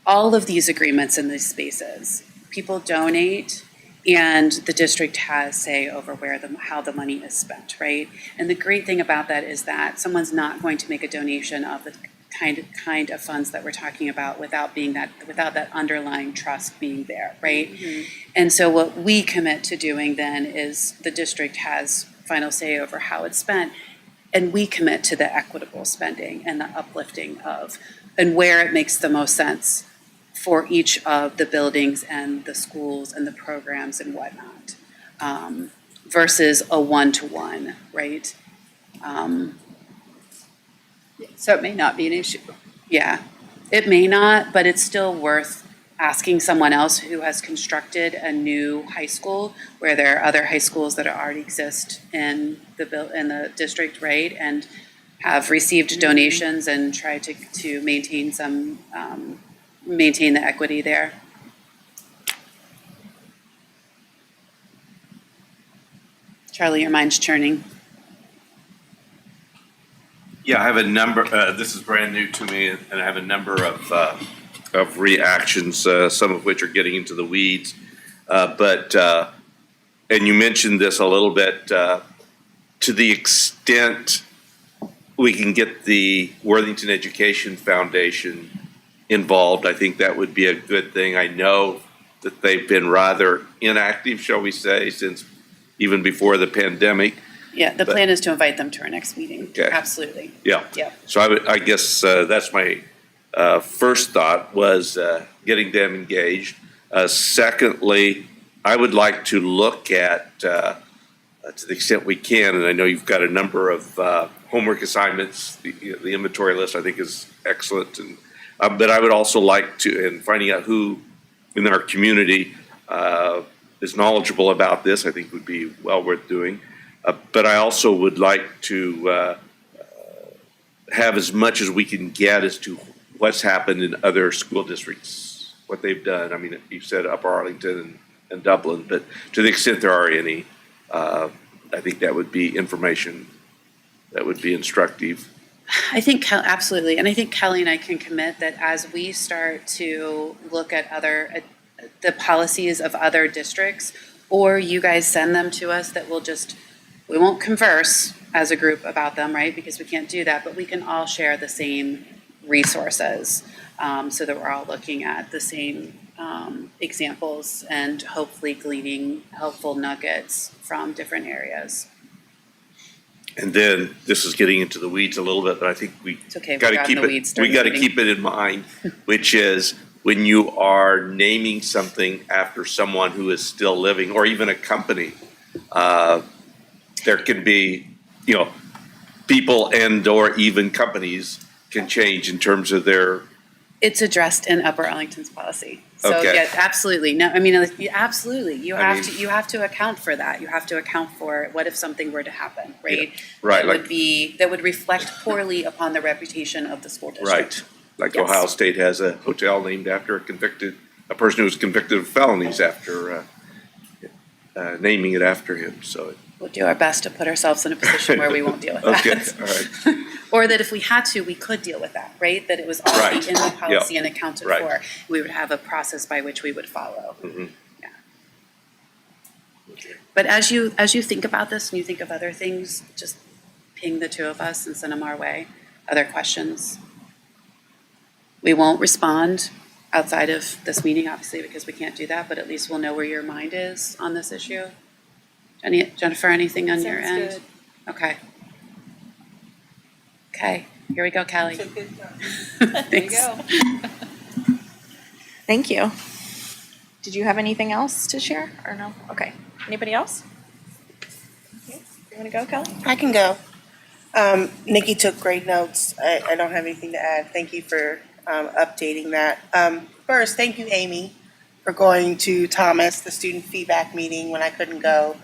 [SPEAKER 10] All of these agreements in these spaces, people donate and the district has say over how the money is spent, right? And the great thing about that is that someone's not going to make a donation of the kind of funds that we're talking about without that underlying trust being there, right? And so what we commit to doing then is the district has final say over how it's spent, and we commit to the equitable spending and the uplifting of, and where it makes the most sense for each of the buildings and the schools and the programs and whatnot, versus a one-to-one, right?
[SPEAKER 5] So it may not be an issue.
[SPEAKER 10] Yeah, it may not, but it's still worth asking someone else who has constructed a new high school where there are other high schools that already exist in the district, right? And have received donations and try to maintain maintain the equity there. Charlie, your mind's churning.
[SPEAKER 11] Yeah, I have a number, this is brand new to me, and I have a number of reactions, some of which are getting into the weeds. And you mentioned this a little bit, to the extent we can get the Worthington Education Foundation involved, I think that would be a good thing. I know that they've been rather inactive, shall we say, since even before the pandemic.
[SPEAKER 10] Yeah, the plan is to invite them to our next meeting.
[SPEAKER 11] Okay.
[SPEAKER 10] Absolutely.
[SPEAKER 11] Yeah.
[SPEAKER 10] Yeah.
[SPEAKER 11] So I guess that's my first thought was getting them engaged. Secondly, I would like to look at, to the extent we can, and I know you've got a number of homework assignments. The inventory list I think is excellent, and but I would also like to, and finding out who in our community is knowledgeable about this, I think would be well worth doing. But I also would like to have as much as we can get as to what's happened in other school districts, what they've done. I mean, you said Upper Arlington and Dublin, but to the extent there are any, I think that would be information that would be instructive.
[SPEAKER 10] I think absolutely, and I think Kelly and I can commit that as we start to look at other the policies of other districts, or you guys send them to us, that we won't converse as a group about them, right? Because we can't do that, but we can all share the same resources so that we're all looking at the same examples and hopefully gleaning helpful nuggets from different areas.
[SPEAKER 11] And then this is getting into the weeds a little bit, but I think we
[SPEAKER 10] okay,
[SPEAKER 11] got to keep it. We got to keep it in mind, which is when you are naming something after someone who is still living, or even a company. There can be, people and/or even companies can change in terms of their.
[SPEAKER 10] It's addressed in Upper Arlington's policy. So
[SPEAKER 11] Okay.
[SPEAKER 10] yeah, absolutely. No, I mean, absolutely. You have to account for that. You have to account for what if something were to happen, right?
[SPEAKER 11] Yeah, right.
[SPEAKER 10] That would reflect poorly upon the reputation of the school district.
[SPEAKER 11] Right. Like
[SPEAKER 10] Yes.
[SPEAKER 11] Ohio State has a hotel named after a person who was convicted of felonies after naming it after him. So.
[SPEAKER 10] We'll do our best to put ourselves in a position where we won't deal with that.
[SPEAKER 11] Okay. All right.
[SPEAKER 10] Or that if we had to, we could deal with that, right? That it was already
[SPEAKER 11] Right.
[SPEAKER 10] in the policy
[SPEAKER 11] Yeah.
[SPEAKER 10] and accounted
[SPEAKER 11] Right.
[SPEAKER 10] for. We would have a process by which we would follow.
[SPEAKER 11] Mhm.
[SPEAKER 10] Yeah. But as you think about this and you think of other things, just ping the two of us and send them our way. Other questions? We won't respond outside of this meeting, obviously, because we can't do that, but at least we'll know where your mind is on this issue. Jennifer, anything on your end?
[SPEAKER 3] Sounds
[SPEAKER 10] Okay. Okay, here we go, Kelly.
[SPEAKER 3] There you go. Thank you. Did you have anything else to share or no? Okay. Anybody else? Okay. You want to go, Kelly?
[SPEAKER 12] I can go. Nikki took great notes. I don't have anything to add. Thank you for updating that. First, thank you, Amy, for going to Thomas, the student feedback meeting when I couldn't go.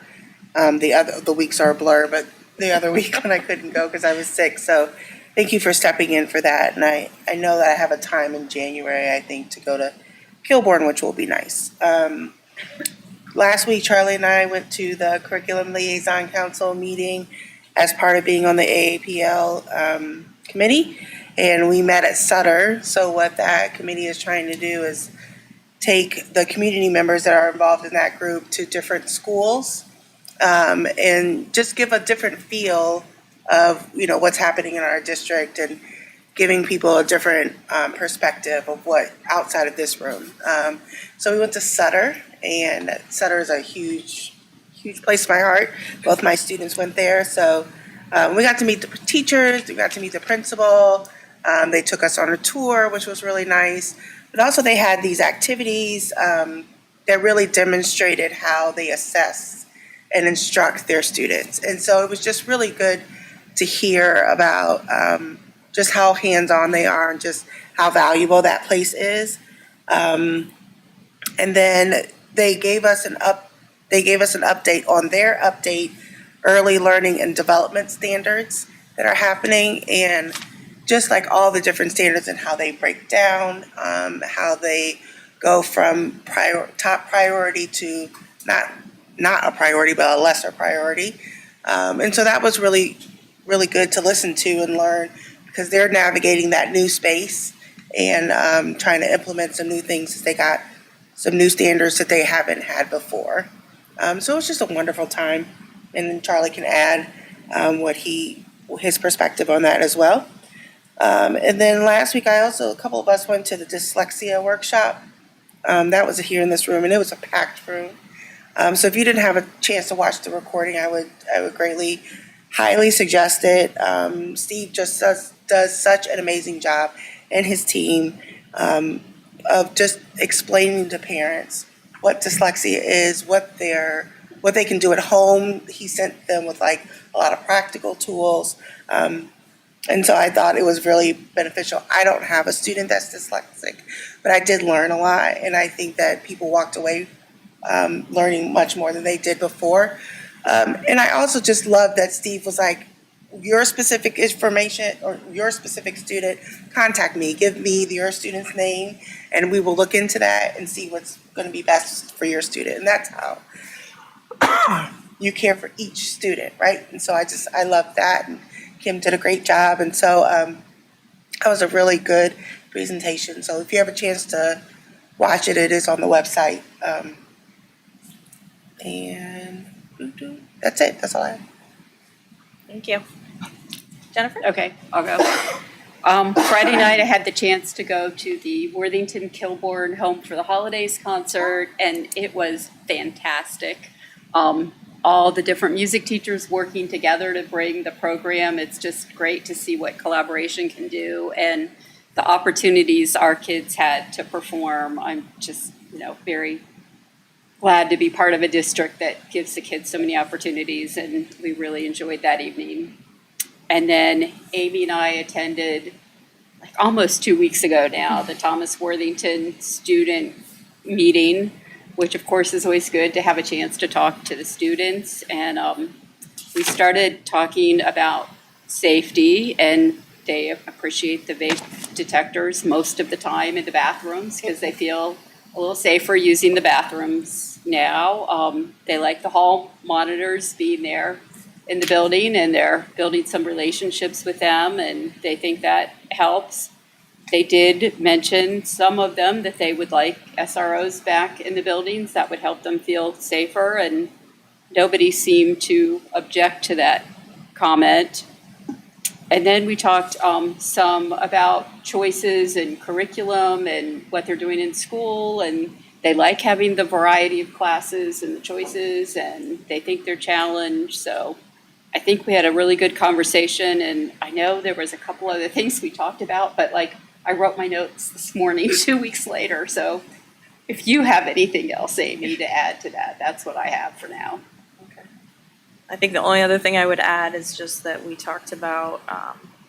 [SPEAKER 12] The weeks are a blur, but the other week when I couldn't go because I was sick. So thank you for stepping in for that. And I know that I have a time in January, I think, to go to Kilbourne, which will be nice. Last week, Charlie and I went to the Curriculum Liaison Council meeting as part of being on the AAPL committee, and we met at Sutter. So what that committee is trying to do is take the community members that are involved in that group to different schools and just give a different feel of what's happening in our district and giving people a different perspective of what outside of this room. So we went to Sutter, and Sutter is a huge place in my heart. Both my students went there, so we got to meet the teachers, we got to meet the principal. They took us on a tour, which was really nice. But also they had these activities that really demonstrated how they assess and instruct their students. And so it was just really good to hear about just how hands-on they are and just how valuable that place is. And then they gave us an update on their early learning and development standards that are happening, and just like all the different standards and how they break down, how they go from top priority to not a priority, but a lesser priority. And so that was really, really good to listen to and learn, because they're navigating that new space and trying to implement some new things. They got some new standards that they haven't had before. So it was just a wonderful time. And then Charlie can add. his perspective on that as well. And then last week, a couple of us went to the dyslexia workshop. That was here in this room, and it was a packed room. So if you didn't have a chance to watch the recording, I would highly suggest it. Steve just does such an amazing job, and his team, of just explaining to parents what dyslexia is, what they can do at home. He sent them with like a lot of practical tools. And so I thought it was really beneficial. I don't have a student that's dyslexic, but I did learn a lot, and I think that people walked away learning much more than they did before. And I also just love that Steve was like, your specific information or your specific student, contact me, give me your student's name, and we will look into that and see what's going to be best for your student. And that's how you care for each student, right? And so I love that. And Kim did a great job. And so that was a really good presentation. So if you have a chance to watch it, it is on the website. And that's it. That's all I have.
[SPEAKER 3] Thank you. Jennifer?
[SPEAKER 5] Okay, I'll go. Friday night, I had the chance to go to the Worthington Kilbourne Home for the Holidays concert, and it was fantastic. All the different music teachers working together to bring the program. It's just great to see what collaboration can do and the opportunities our kids had to perform. I'm just, very glad to be part of a district that gives the kids so many opportunities, and we really enjoyed that evening. And then Amy and I attended, like almost 2 weeks ago now, the Thomas Worthington student meeting, which of course is always good to have a chance to talk to the students. And we started talking about safety, and they appreciate the vape detectors most of the time in the bathrooms because they feel a little safer using the bathrooms now. They like the hall monitors being there in the building, and they're building some relationships with them, and they think that helps. They did mention, some of them, that they would like SROs back in the buildings. That would help them feel safer, and nobody seemed to object to that comment. And then we talked some about choices and curriculum and what they're doing in school, and they like having the variety of classes and the choices, and they think they're challenged. So I think we had a really good conversation, and I know there was a couple other things we talked about, but I wrote my notes this morning 2 weeks later. So if you have anything else, Amy, to add to that, that's what I have for now.
[SPEAKER 3] I think the only other thing I would add is just that we talked about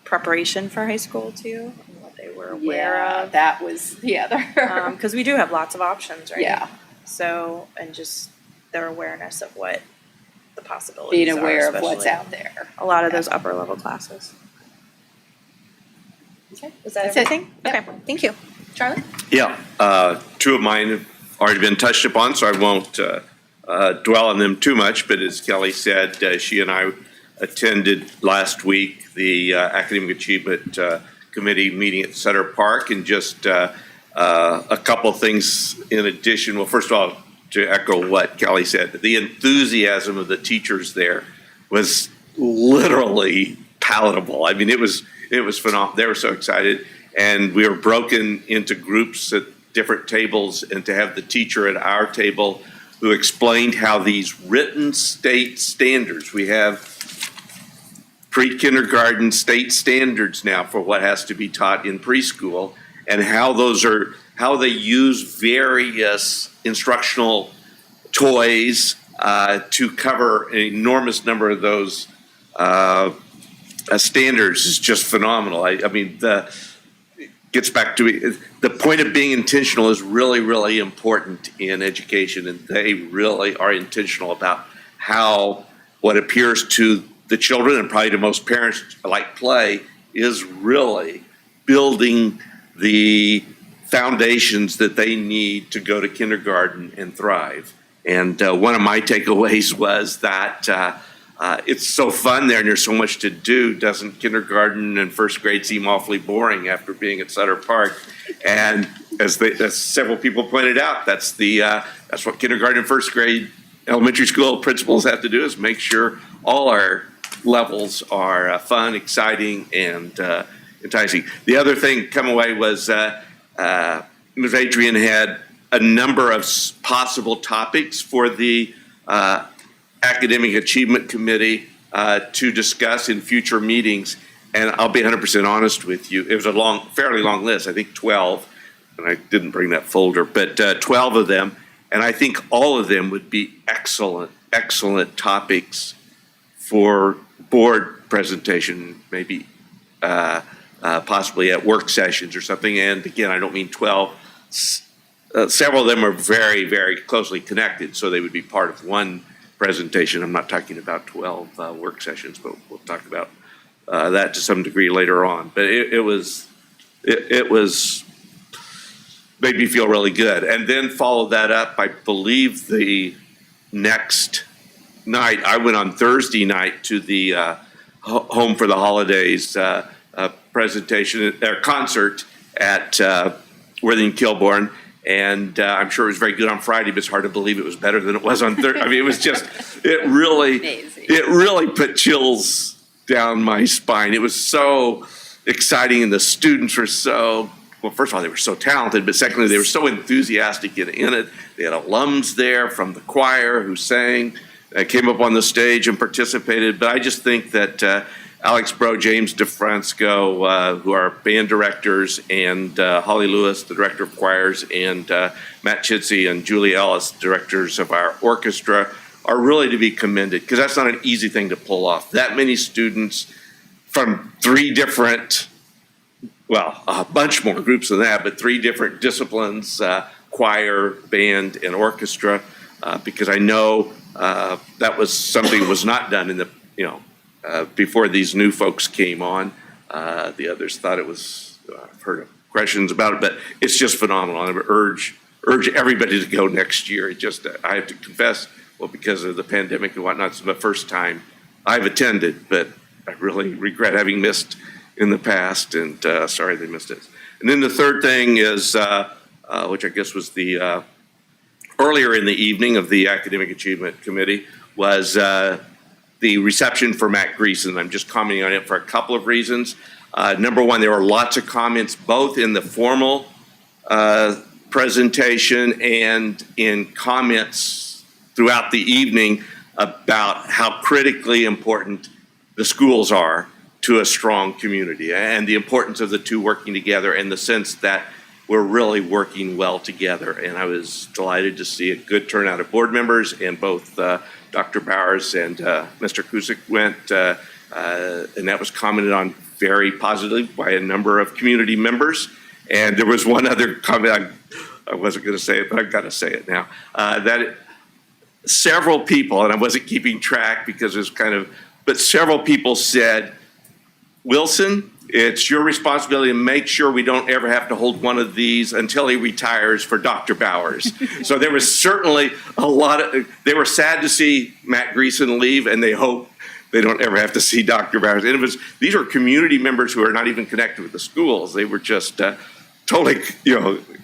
[SPEAKER 3] preparation for high school too, and what they were aware of.
[SPEAKER 5] That was the other.
[SPEAKER 3] Because we do have lots of options, right?
[SPEAKER 5] Yeah.
[SPEAKER 3] So, and just their awareness of what the possibilities
[SPEAKER 5] Being aware
[SPEAKER 3] are,
[SPEAKER 5] of what's
[SPEAKER 3] especially
[SPEAKER 5] out there.
[SPEAKER 3] a lot of those upper level classes. Okay, was that
[SPEAKER 5] That's it.
[SPEAKER 3] everything?
[SPEAKER 5] Yep.
[SPEAKER 3] Okay, thank you. Charlie?
[SPEAKER 11] Yeah, two of mine have already been touched upon, so I won't dwell on them too much. But as Kelly said, she and I attended last week the Academic Achievement Committee meeting at Center Park, and just a couple of things in addition. Well, first of all, to echo what Kelly said, the enthusiasm of the teachers there was literally palatable. I mean, it was phenomenal. They were so excited, and we were broken into groups at different tables, and to have the teacher at our table who explained how these written state standards, we have pre-kindergarten state standards now for what has to be taught in preschool, and how they use various instructional toys to cover an enormous number of those standards is just phenomenal. I mean, it gets back to the point of being intentional is really, really important in education, and they really are intentional about how what appears to the children and probably to most parents like play is really building the foundations that they need to go to kindergarten and thrive. And one of my takeaways was that it's so fun there and there's so much to do. Doesn't kindergarten and first grade seem awfully boring after being at Sutter Park? And as several people pointed out, that's what kindergarten and first grade elementary school principals have to do, is make sure all our levels are fun, exciting, and enticing. The other thing come away was Ms. Adrian had a number of possible topics for the Academic Achievement Committee to discuss in future meetings. And I'll be 100% honest with you. It was a fairly long list, I think 12, and I didn't bring that folder, but 12 of them. And I think all of them would be excellent topics for board presentation, maybe possibly at work sessions or something. And again, I don't mean 12. Several of them are very, very closely connected, so they would be part of one presentation. I'm not talking about 12 work sessions, but we'll talk about that to some degree later on. But it was made me feel really good. And then followed that up, I believe the next night, I went on Thursday night to the Home for the Holidays presentation or concert at Worthington Kilbourne. And I'm sure it was very good on Friday, but it's hard to believe it was better than it was on Thursday. I mean, it was just, it really put chills down my spine. It was so exciting, and the students were so, well, first of all, they were so talented, but secondly, they were so enthusiastic in it. They had alums there from the choir who sang, came up on the stage and participated. But I just think that Alex Bro, James DeFranco, who are band directors, and Holly Lewis, the director of choirs, and Matt Chitsey and Julie Ellis, directors of our orchestra, are really to be commended, because that's not an easy thing to pull off. That many students from three different, well, a bunch more groups than that, but three different disciplines, choir, band, and orchestra, because I know that was something that was not done in the, before these new folks came on. The others thought it was, I've heard questions about it, but it's just phenomenal. I would urge everybody to go next year. It just, I have to confess, well, because of the pandemic and whatnot, it's the first time I've attended, but I really regret having missed in the past, and sorry they missed it. And then the third thing is, which I guess was the earlier in the evening of the Academic Achievement Committee, was the reception for Matt Greason. I'm just commenting on it for a couple of reasons. Number one, there were lots of comments both in the formal presentation and in comments throughout the evening about how critically important the schools are to a strong community, and the importance of the two working together, and the sense that we're really working well together. And I was delighted to see a good turnout of board members, and both Dr. Bowers and Mr. Kusick went, and that was commented on very positively by a number of community members. And there was one other comment, I wasn't going to say it, but I've got to say it now, several people, and I wasn't keeping track because it was but several people said, Wilson, it's your responsibility to make sure we don't ever have to hold one of these until he retires for Dr. Bowers. So there was certainly a lot of, they were sad to see Matt Greason leave, and they hope they don't ever have to see Dr. Bowers. And these are community members who are not even connected with the schools. They were just totally,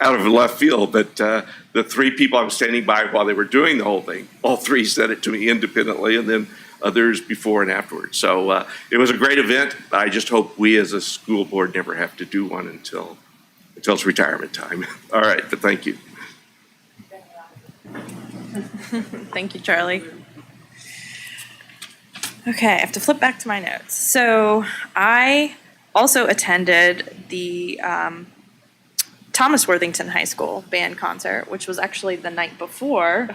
[SPEAKER 11] out of left field. But the three people I was standing by while they were doing the whole thing, all three said it to me independently, and then others before and afterwards. So it was a great event. I just hope we as a school board never have to do one until it's retirement time. All right, but thank you.
[SPEAKER 3] Thank you, Charlie. Okay, I have to flip back to my notes. So I also attended the Thomas Worthington High School band concert, which was actually the night before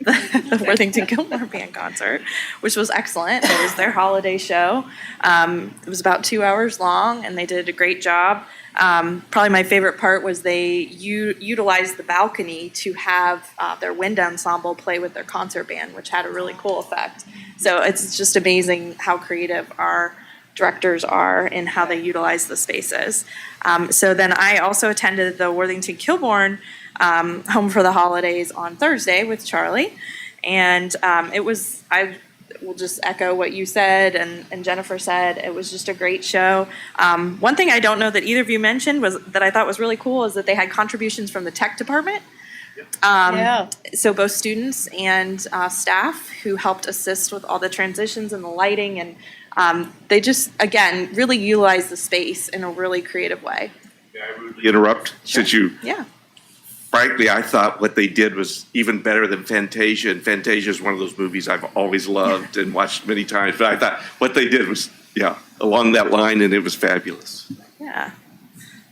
[SPEAKER 3] the Worthington Kilbourne band concert, which was excellent. It was their holiday show. It was about 2 hours long, and they did a great job. Probably my favorite part was they utilized the balcony to have their wind ensemble play with their concert band, which had a really cool effect. So it's just amazing how creative our directors are in how they utilize the spaces. So then I also attended the Worthington Kilbourne Home for the Holidays on Thursday with Charlie. And I will just echo what you said and Jennifer said. It was just a great show. One thing I don't know that either of you mentioned was that I thought was really cool is that they had contributions from the tech department, So both students and staff who helped assist with all the transitions and the lighting, and they just, again, really utilized the space in a really creative way.
[SPEAKER 11] Interrupt, since you,
[SPEAKER 3] Yeah.
[SPEAKER 11] frankly, I thought what they did was even better than Fantasia, and Fantasia is one of those movies I've always loved and watched many times, but I thought what they did was, along that line, and it was fabulous.
[SPEAKER 3] Yeah.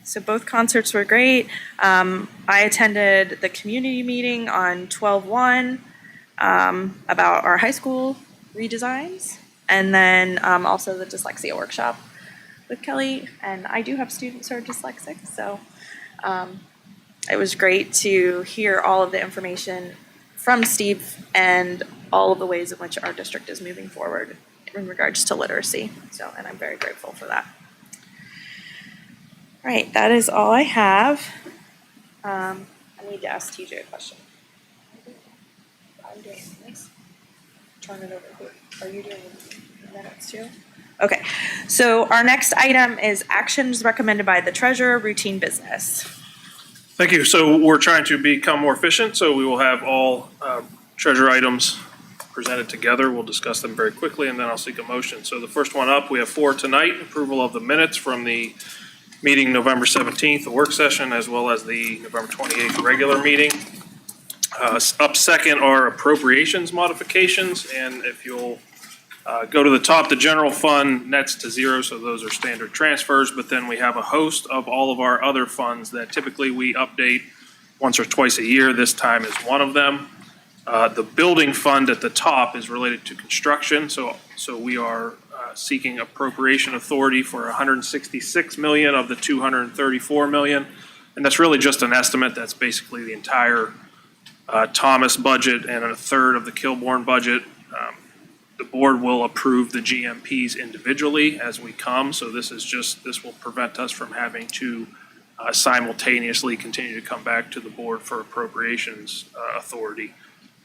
[SPEAKER 3] So both concerts were great. I attended the community meeting on 12/1 about our high school redesigns, and then also the dyslexia workshop with Kelly. And I do have students who are dyslexic, so it was great to hear all of the information from Steve and all of the ways in which our district is moving forward in regards to literacy. So, and I'm very grateful for that. All right, that is all I have. I need to ask TJ a question. I'm doing this. Turn it over. Are you doing the minutes too? Okay, so our next item is actions recommended by the treasurer, routine business.
[SPEAKER 4] Thank you. So we're trying to become more efficient, so we will have all treasure items presented together. We'll discuss them very quickly, and then I'll seek a motion. So the first one up, we have 4 tonight, approval of the minutes from the meeting November 17th, the work session, as well as the November 28th regular meeting. Up second are appropriations modifications, and if you'll go to the top, the general fund nets to zero, so those are standard transfers, but then we have a host of all of our other funds that typically we update once or twice a year. This time is one of them. The building fund at the top is related to construction, so we are seeking appropriation authority for 166 million of the 234 million, and that's really just an estimate. That's basically the entire Thomas budget and a third of the Kilbourne budget. The board will approve the GMPs individually as we come, so this will prevent us from having to simultaneously continue to come back to the board for appropriations authority.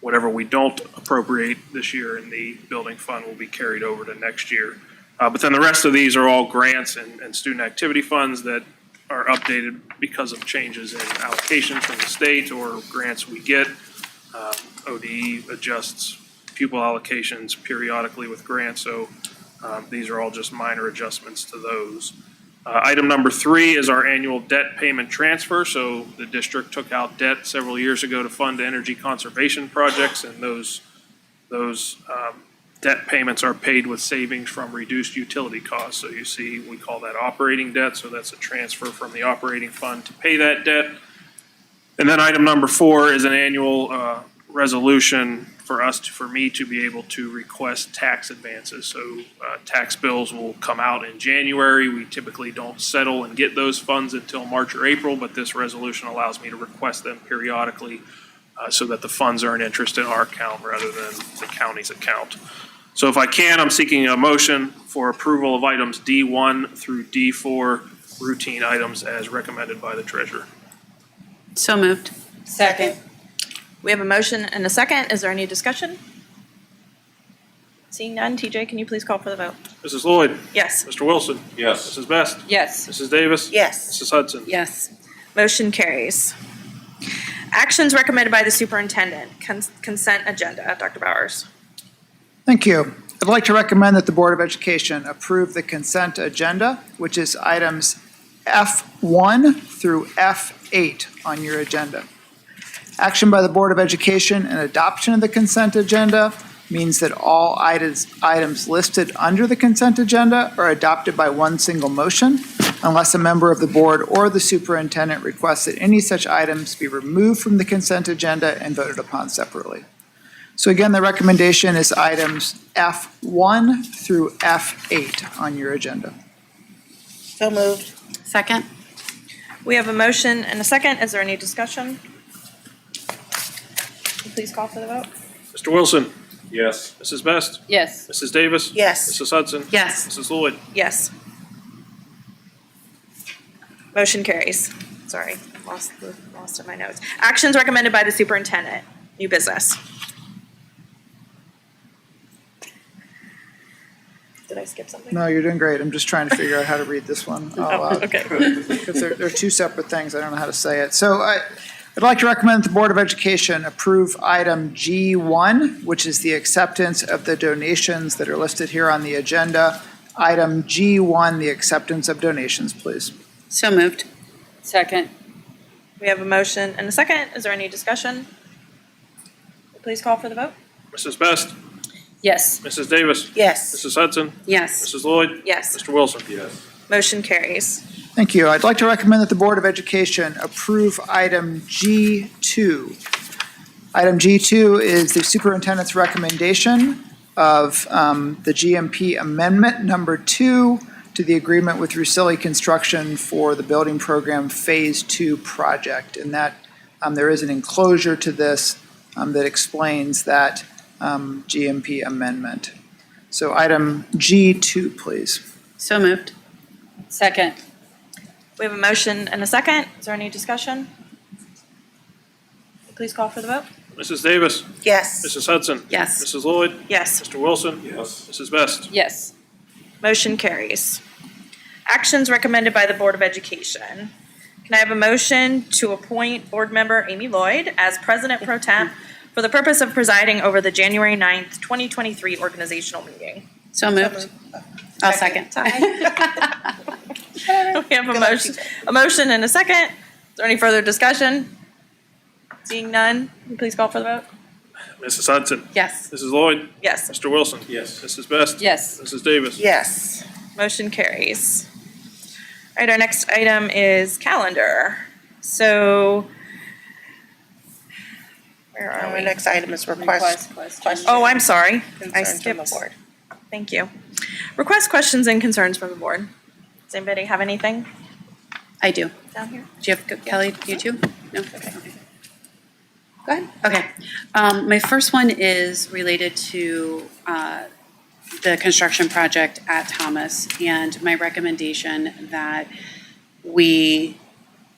[SPEAKER 4] Whatever we don't appropriate this year in the building fund will be carried over to next year. But then the rest of these are all grants and student activity funds that are updated because of changes in allocations from the state or grants we get. ODE adjusts pupil allocations periodically with grants, so these are all just minor adjustments to those. Item number 3 is our annual debt payment transfer. So the district took out debt several years ago to fund energy conservation projects, and those debt payments are paid with savings from reduced utility costs. So you see, we call that operating debt. So that's a transfer from the operating fund to pay that debt. And then item number 4 is an annual resolution for me to be able to request tax advances. So tax bills will come out in January. We typically don't settle and get those funds until March or April, but this resolution allows me to request them periodically so that the funds earn interest in our account rather than the county's account. So if I can, I'm seeking a motion for approval of items D1 through D4, routine items as recommended by the treasurer.
[SPEAKER 10] So moved.
[SPEAKER 3] Second. We have a motion and a second. Is there any discussion? Seeing none, TJ, can you please call for the vote?
[SPEAKER 4] Mrs. Lloyd?
[SPEAKER 3] Yes.
[SPEAKER 4] Mr. Wilson?
[SPEAKER 11] Yes.
[SPEAKER 4] Mrs. Best?
[SPEAKER 9] Yes.
[SPEAKER 4] Mrs. Davis?
[SPEAKER 12] Yes.
[SPEAKER 4] Mrs. Hudson?
[SPEAKER 10] Yes.
[SPEAKER 3] Motion carries. Actions recommended by the superintendent. Consent agenda. Dr. Bowers.
[SPEAKER 8] Thank you. I'd like to recommend that the Board of Education approve the consent agenda, which is items F1 through F8 on your agenda. Action by the Board of Education and adoption of the consent agenda means that all items listed under the consent agenda are adopted by one single motion, unless a member of the board or the superintendent requests that any such items be removed from the consent agenda and voted upon separately. So again, the recommendation is items F1 through F8 on your agenda.
[SPEAKER 12] So moved.
[SPEAKER 10] Second?
[SPEAKER 3] We have a motion and a second. Is there any discussion? Please call for the vote.
[SPEAKER 4] Mr. Wilson?
[SPEAKER 11] Yes.
[SPEAKER 4] Mrs. Best?
[SPEAKER 9] Yes.
[SPEAKER 4] Mrs. Davis?
[SPEAKER 12] Yes.
[SPEAKER 4] Mrs. Hudson?
[SPEAKER 10] Yes.
[SPEAKER 4] Mrs. Lloyd?
[SPEAKER 3] Yes. Motion carries. Sorry, lost in my notes. Actions recommended by the superintendent. New business. Did I skip something?
[SPEAKER 8] No, you're doing great. I'm just trying to figure out how to read this one out loud.
[SPEAKER 3] Okay.
[SPEAKER 8] Because they're two separate things. I don't know how to say it. So I'd like to recommend that the Board of Education approve item G1, which is the acceptance of the donations that are listed here on the agenda. Item G1, the acceptance of donations, please.
[SPEAKER 10] So moved.
[SPEAKER 5] Second.
[SPEAKER 3] We have a motion and a second. Is there any discussion? Please call for the vote.
[SPEAKER 4] Mrs. Best?
[SPEAKER 5] Yes.
[SPEAKER 4] Mrs. Davis?
[SPEAKER 12] Yes.
[SPEAKER 4] Mrs. Hudson?
[SPEAKER 10] Yes.
[SPEAKER 4] Mrs. Lloyd?
[SPEAKER 3] Yes.
[SPEAKER 4] Mr. Wilson?
[SPEAKER 3] Motion carries.
[SPEAKER 8] Thank you. I'd like to recommend that the Board of Education approve item G2. Item G2 is the superintendent's recommendation of the GMP amendment number 2 to the agreement with Russilli Construction for the building program Phase 2 project. And that there is an enclosure to this that explains that GMP amendment. So item G2, please.
[SPEAKER 10] So moved.
[SPEAKER 5] Second.
[SPEAKER 3] We have a motion and a second. Is there any discussion? Please call for the vote.
[SPEAKER 4] Mrs. Davis?
[SPEAKER 12] Yes.
[SPEAKER 4] Mrs. Hudson?
[SPEAKER 10] Yes.
[SPEAKER 4] Mrs. Lloyd?
[SPEAKER 3] Yes.
[SPEAKER 4] Mr. Wilson? Yes. Mrs. Best?
[SPEAKER 5] Yes.
[SPEAKER 3] Motion carries. Actions recommended by the Board of Education. Can I have a motion to appoint Board Member Amy Lloyd as President Pro Temp for the purpose of presiding over the January 9th, 2023 organizational meeting?
[SPEAKER 10] So moved. I'll second.
[SPEAKER 3] We have a motion and a second. Is there any further discussion? Seeing none, will you please call for the vote.
[SPEAKER 4] Mrs. Hudson?
[SPEAKER 10] Yes.
[SPEAKER 4] Mrs. Lloyd?
[SPEAKER 3] Yes.
[SPEAKER 4] Mr. Wilson? Yes. Mrs. Best?
[SPEAKER 5] Yes.
[SPEAKER 4] Mrs. Davis?
[SPEAKER 12] Yes.
[SPEAKER 3] Motion carries. All right, our next item is calendar. So, where are
[SPEAKER 12] Our
[SPEAKER 3] we?
[SPEAKER 12] next item is request questions.
[SPEAKER 3] Oh, I'm sorry. I
[SPEAKER 12] Concerns from the
[SPEAKER 3] skipped.
[SPEAKER 12] board.
[SPEAKER 3] Thank you. Request questions and concerns from the board. Does anybody have anything
[SPEAKER 10] I do.
[SPEAKER 3] down here?
[SPEAKER 10] Do you have, Kelly, you too? No? Okay. Go ahead. Okay. My first one is related to the construction project at Thomas and my recommendation that we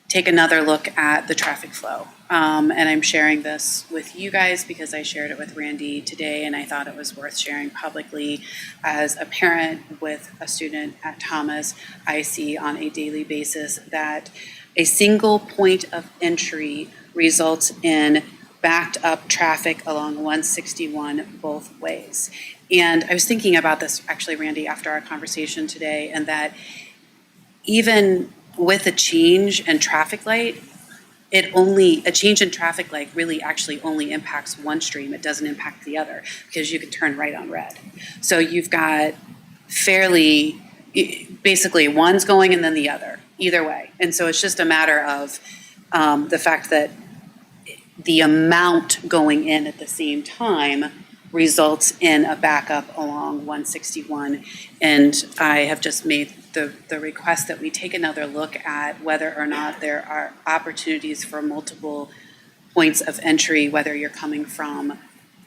[SPEAKER 10] take another look at the traffic flow. And I'm sharing this with you guys because I shared it with Randy today and I thought it was worth sharing publicly. As a parent with a student at Thomas, I see on a daily basis that a single point of entry results in backed up traffic along 161 both ways. And I was thinking about this actually, Randy, after our conversation today, and that even with a change in traffic light, a change in traffic light really actually only impacts one stream. It doesn't impact the other because you can turn right on red. So you've got basically one's going and then the other, either way. And so it's just a matter of the fact that the amount going in at the same time results in a backup along 161. And I have just made the request that we take another look at whether or not there are opportunities for multiple points of entry, whether you're coming from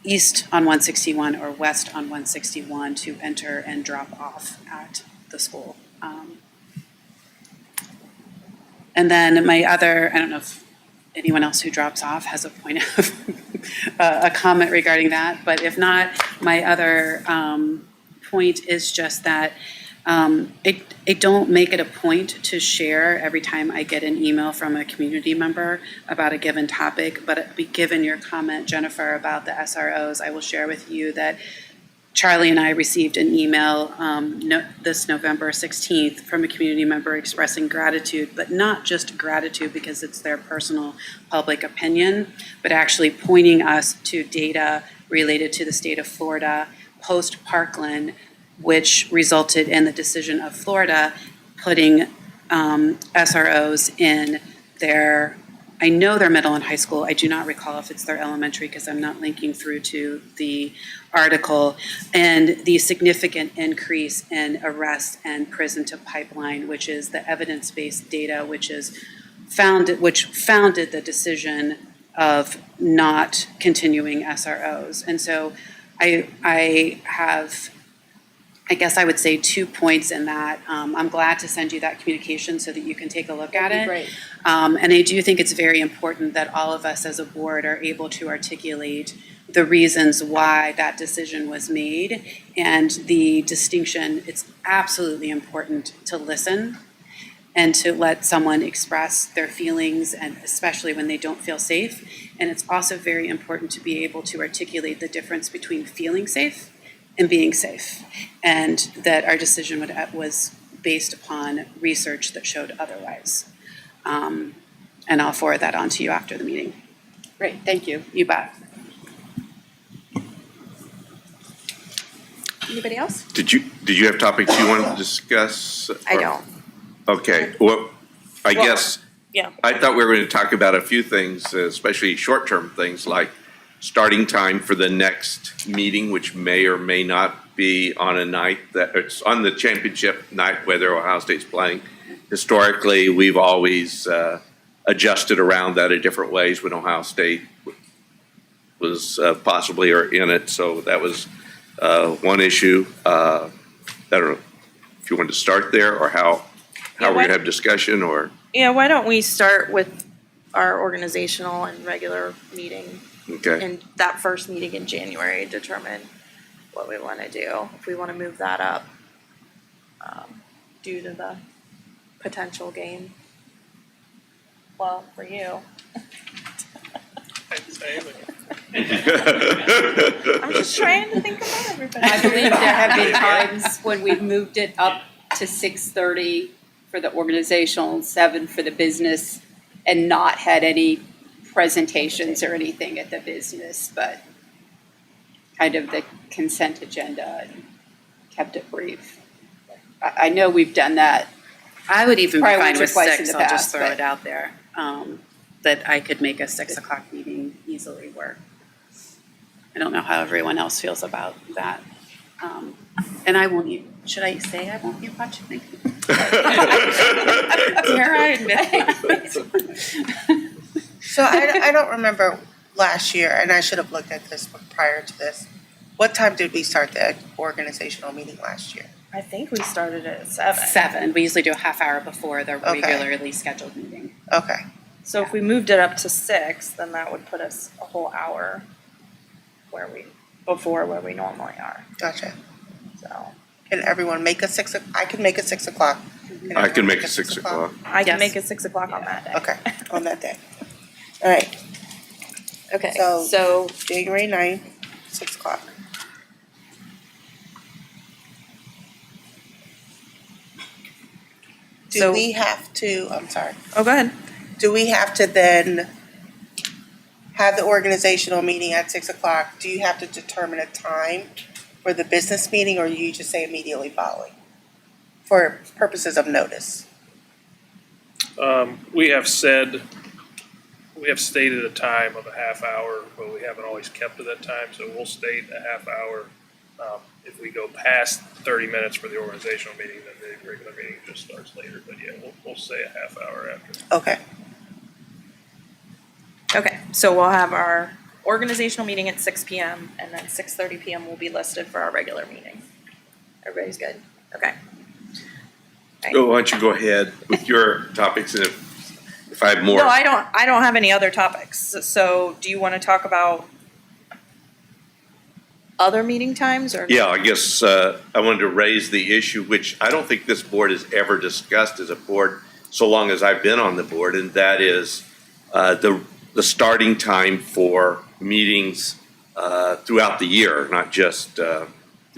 [SPEAKER 10] east on 161 or west on 161 to enter and drop off at the school. And then my other, I don't know if anyone else who drops off has a point of a comment regarding that, but if not, my other point is just that I don't make it a point to share every time I get an email from a community member about a given topic, but given your comment, Jennifer, about the SROs, I will share with you that Charlie and I received an email this November 16th from a community member expressing gratitude, but not just gratitude because it's their personal public opinion, but actually pointing us to data related to the state of Florida post-Parkland, which resulted in the decision of Florida putting SROs in their, I know they're middle and high school. I do not recall if it's their elementary because I'm not linking through to the article, and the significant increase in arrests and prison to pipeline, which is the evidence-based data, which founded the decision of not continuing SROs. And so I guess I would say 2 points in that. I'm glad to send you that communication so that you can take a look at it.
[SPEAKER 5] Great.
[SPEAKER 10] And I do think it's very important that all of us as a board are able to articulate the reasons why that decision was made and the distinction. It's absolutely important to listen and to let someone express their feelings, and especially when they don't feel safe. And it's also very important to be able to articulate the difference between feeling safe and being safe. And that our decision was based upon research that showed otherwise. And I'll forward that on to you after the meeting.
[SPEAKER 5] Great, thank you.
[SPEAKER 10] You bet.
[SPEAKER 3] Anybody else?
[SPEAKER 11] Did you have topics you wanted to discuss?
[SPEAKER 3] I don't.
[SPEAKER 11] Okay, well, I guess,
[SPEAKER 3] Yeah.
[SPEAKER 11] I thought we were going to talk about a few things, especially short-term things like starting time for the next meeting, which may or may not be on a night that, it's on the championship night, whether Ohio State's playing. Historically, we've always adjusted around that in different ways when Ohio State was possibly or in it, so that was one issue. I don't know if you wanted to start there or how we're going to have discussion or.
[SPEAKER 3] Yeah, why don't we start with our organizational and regular meeting?
[SPEAKER 11] Okay.
[SPEAKER 3] And that first meeting in January, determine what we want to do, if we want to move that up due to the potential game. Well, for you. I'm just trying to think about everybody.
[SPEAKER 5] I believe there have been times when we've moved it up to 6:30 for the organizational, 7 for the business, and not had any presentations or anything at the business, but kind of the consent agenda and kept it brief. I know we've done that.
[SPEAKER 10] I would even be
[SPEAKER 5] Probably
[SPEAKER 10] fine
[SPEAKER 5] once or
[SPEAKER 10] with
[SPEAKER 5] twice in
[SPEAKER 10] 6,
[SPEAKER 5] the
[SPEAKER 10] I'll
[SPEAKER 5] past,
[SPEAKER 10] just throw
[SPEAKER 5] but-
[SPEAKER 10] it out there, that I could make a 6 o'clock meeting easily work. I don't know how everyone else feels about that. And I won't eat, should I say I won't be watching? Dare I admit it?
[SPEAKER 12] So I don't remember last year, and I should have looked at this prior to this. What time did we start the organizational meeting last year?
[SPEAKER 3] I think we started it at 7.
[SPEAKER 10] 7, we usually do a half hour before the
[SPEAKER 12] Okay.
[SPEAKER 10] regularly scheduled meeting.
[SPEAKER 12] Okay,
[SPEAKER 3] So if we moved it up to 6, then that would put us a whole hour before where we normally are.
[SPEAKER 12] gotcha.
[SPEAKER 3] So
[SPEAKER 12] Can everyone make a 6? I can make a 6 o'clock.
[SPEAKER 11] I can make it 6 o'clock.
[SPEAKER 3] I can
[SPEAKER 10] Yes.
[SPEAKER 3] make it 6 o'clock on that day.
[SPEAKER 12] Okay, on that day. All right,
[SPEAKER 3] Okay,
[SPEAKER 12] So-
[SPEAKER 3] so
[SPEAKER 12] January 9th, 6 o'clock. Do
[SPEAKER 3] So-
[SPEAKER 12] we have to, I'm sorry,
[SPEAKER 3] oh, go ahead.
[SPEAKER 12] do we have to then have the organizational meeting at 6 o'clock? Do you have to determine a time for the business meeting, or you just say immediately following? For purposes of notice?
[SPEAKER 4] We have stated a time of a half hour, but we haven't always kept to that time, so we'll state a half hour. If we go past 30 minutes for the organizational meeting, then the regular meeting just starts later, but yeah, we'll say a half hour after.
[SPEAKER 12] Okay,
[SPEAKER 3] Okay, so we'll have our organizational meeting at 6 p.m. and then 6:30 p.m. will be listed for our regular meeting. Everybody's good? Okay.
[SPEAKER 11] So why don't you go ahead with your topics, and if I have more.
[SPEAKER 3] No, I don't have any other topics. So do you want to talk about other meeting times or?
[SPEAKER 11] Yeah, I guess I wanted to raise the issue, which I don't think this board has ever discussed as a board so long as I've been on the board, and that is the starting time for meetings throughout the year, not just the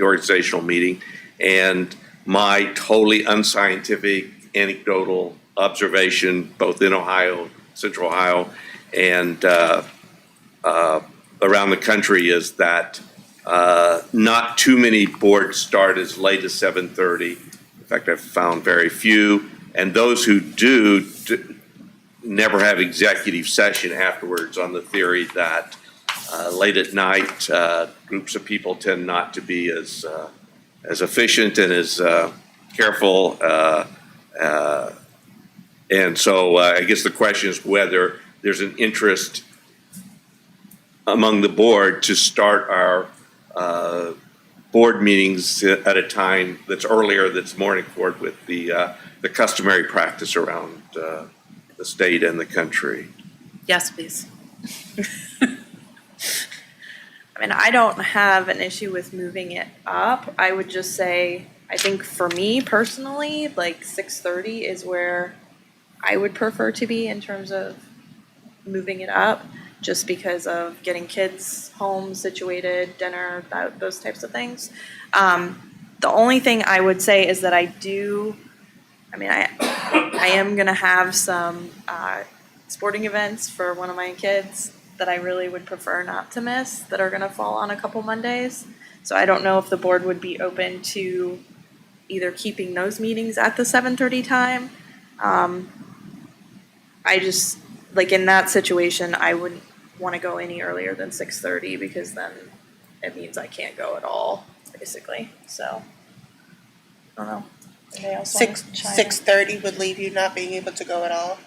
[SPEAKER 11] organizational meeting. And my totally unscientific, anecdotal observation, both in Ohio, Central Ohio, and around the country, is that not too many boards start as late as 7:30. In fact, I've found very few, and those who do never have executive session afterwards, on the theory that late at night groups of people tend not to be as efficient and as careful. And so I guess the question is whether there's an interest among the board to start our board meetings at a time that's earlier, that's more in accord with the customary practice around the state and the country.
[SPEAKER 10] Yes, please.
[SPEAKER 3] I mean, I don't have an issue with moving it up. I would just say, I think for me personally, like 6:30 is where I would prefer to be in terms of moving it up, just because of getting kids home situated, dinner, those types of things. The only thing I would say is that I am gonna have some sporting events for one of my kids that I really would prefer not to miss, that are gonna fall on a couple Mondays. So I don't know if the board would be open to either keeping those meetings at the 7:30 time. I just, like in that situation, I wouldn't want to go any earlier than 6:30 because then it means I can't go at all, basically. So, I don't know. Anybody else wanna chime in?
[SPEAKER 12] 6:30 would leave you not being able to go at all?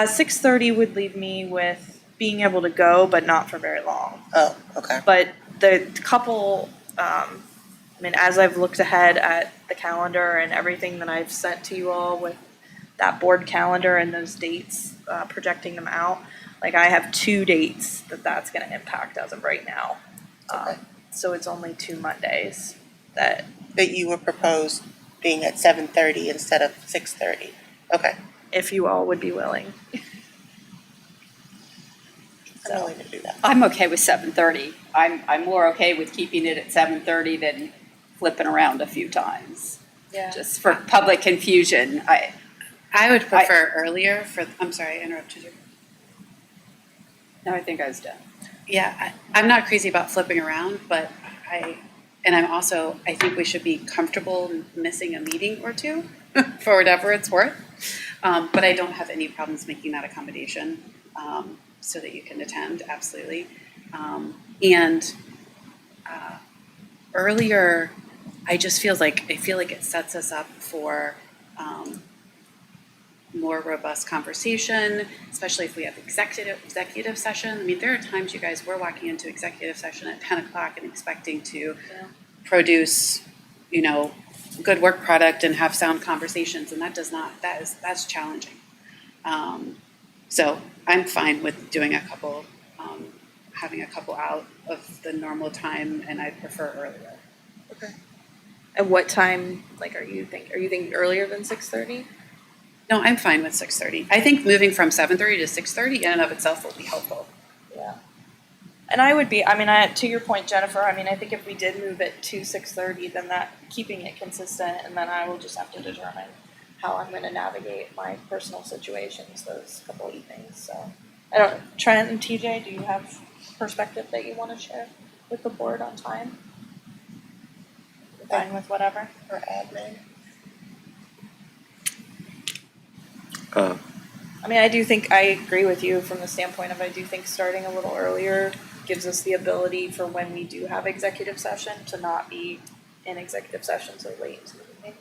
[SPEAKER 3] 6:30 would leave me with being able to go, but not for very long.
[SPEAKER 12] Oh, okay.
[SPEAKER 3] But the couple, as I've looked ahead at the calendar and everything that I've sent to you all with that board calendar and those dates, projecting them out, like I have 2 dates that's gonna impact as of right now.
[SPEAKER 12] Okay.
[SPEAKER 3] So it's only 2 Mondays that,
[SPEAKER 12] That you would propose being at 7:30 instead of 6:30. Okay.
[SPEAKER 3] if you all would be willing.
[SPEAKER 12] I'm willing to do that.
[SPEAKER 5] I'm okay with 7:30. I'm more okay with keeping it at 7:30 than flipping around a few times,
[SPEAKER 3] Yeah.
[SPEAKER 5] just for public confusion.
[SPEAKER 10] I would prefer earlier I'm sorry, I interrupted you.
[SPEAKER 5] No, I think I was done.
[SPEAKER 10] Yeah, I'm not crazy about flipping around, but I think we should be comfortable missing a meeting or two for whatever it's worth. But I don't have any problems making that accommodation so that you can attend, absolutely. Earlier, I feel like it sets us up for more robust conversation, especially if we have executive session. I mean, there are times, you guys, we're walking into executive session at 10 o'clock and expecting to produce, good work product and have sound conversations, and that's challenging. So I'm fine with doing having a couple out of the normal time, and I prefer earlier.
[SPEAKER 3] Okay. And what time, are you thinking earlier than 6:30?
[SPEAKER 10] No, I'm fine with 6:30. I think moving from 7:30 to 6:30 in and of itself will be helpful.
[SPEAKER 3] Yeah. And I would be, to your point, Jennifer, I think if we did move it to 6:30, then keeping it consistent, and then I will just have to determine how I'm gonna navigate my personal situations those couple evenings, so. Trent and TJ, do you have perspective that you wanna share with the board on time? You're fine with whatever?
[SPEAKER 12] For admin.
[SPEAKER 3] I agree with you from the standpoint of, I do think starting a little earlier gives us the ability for when we do have executive session to not be in executive session so late into the meeting.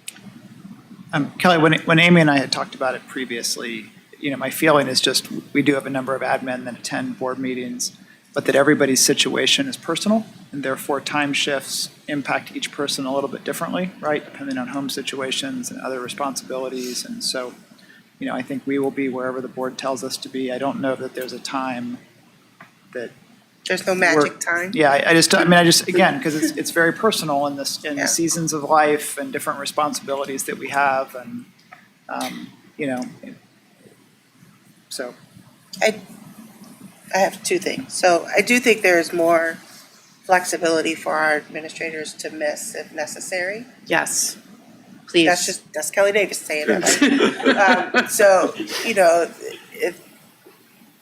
[SPEAKER 8] Kelly, when Amy and I had talked about it previously, my feeling is just we do have a number of admin that attend board meetings, but that everybody's situation is personal, and therefore time shifts impact each person a little bit differently, right? Depending on home situations and other responsibilities. And so, I think we will be wherever the board tells us to be. I don't know that there's a time that.
[SPEAKER 12] There's no magic time?
[SPEAKER 8] Yeah, I just again, because it's very personal in the seasons of life and different responsibilities that we have, and, so.
[SPEAKER 12] I have 2 things. So I do think there is more flexibility for our administrators to miss if necessary.
[SPEAKER 10] Yes, please.
[SPEAKER 12] That's Kelly Davis saying that, right? So, if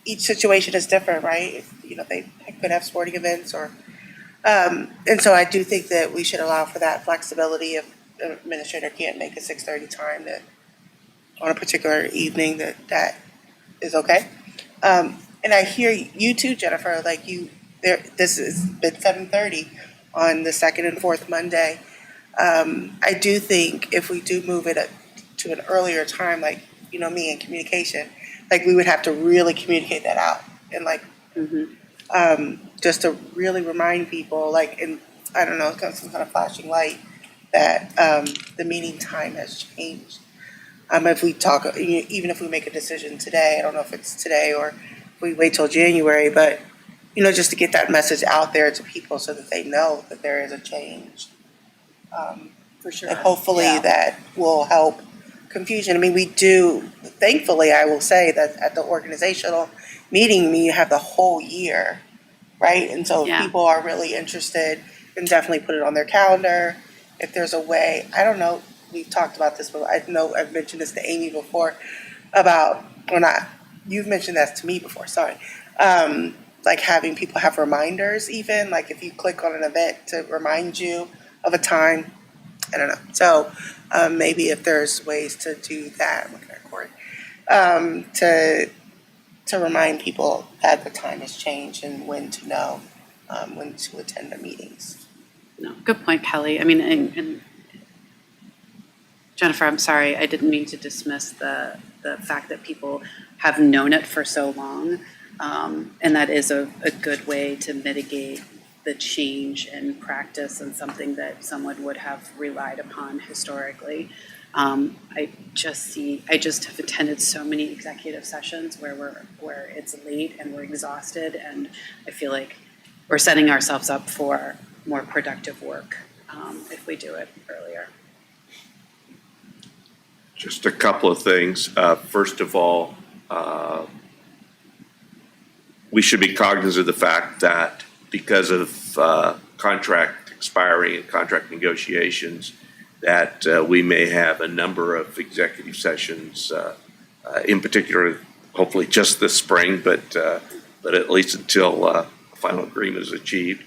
[SPEAKER 12] each situation is different, right? If, they could have sporting events and so I do think that we should allow for that flexibility if an administrator can't make a 6:30 time on a particular evening that is okay. And I hear you too, Jennifer, this has been 7:30 on the 2nd and 4th Monday. I do think if we do move it to an earlier time, me in communication, we would have to really communicate that out and just to really remind people, and I don't know, some kind of flashing light that the meeting time has changed. If we talk, even if we make a decision today, I don't know if it's today or if we wait till January, but just to get that message out there to people so that they know that there is a change.
[SPEAKER 10] For sure.
[SPEAKER 12] And hopefully
[SPEAKER 10] Yeah.
[SPEAKER 12] that will help confusion. I mean, we do, thankfully, I will say that at the organizational meeting, you have the whole year, right? And so if
[SPEAKER 10] Yeah.
[SPEAKER 12] people are really interested, then definitely put it on their calendar. If there's a way, I don't know, we've talked about this, but I know I've mentioned this to Amy before about, or not, you've mentioned that to me before, sorry. Like having people have reminders even, like if you click on an event to remind you of a time, I don't know. So maybe if there's ways to do that, I'm looking at Corey, to remind people that the time has changed and when to know when to attend the meetings.
[SPEAKER 10] No, good point, Kelly. I mean, and Jennifer, I'm sorry, I didn't mean to dismiss the fact that people have known it for so long. And that is a good way to mitigate the change in practice and something that someone would have relied upon historically. I just have attended so many executive sessions where it's late and we're exhausted, and I feel like we're setting ourselves up for more productive work if we do it earlier.
[SPEAKER 11] Just a couple of things. First of all, we should be cognizant of the fact that because of contract expiring and contract negotiations, that we may have a number of executive sessions, in particular, hopefully just this spring, but at least until a final agreement is achieved.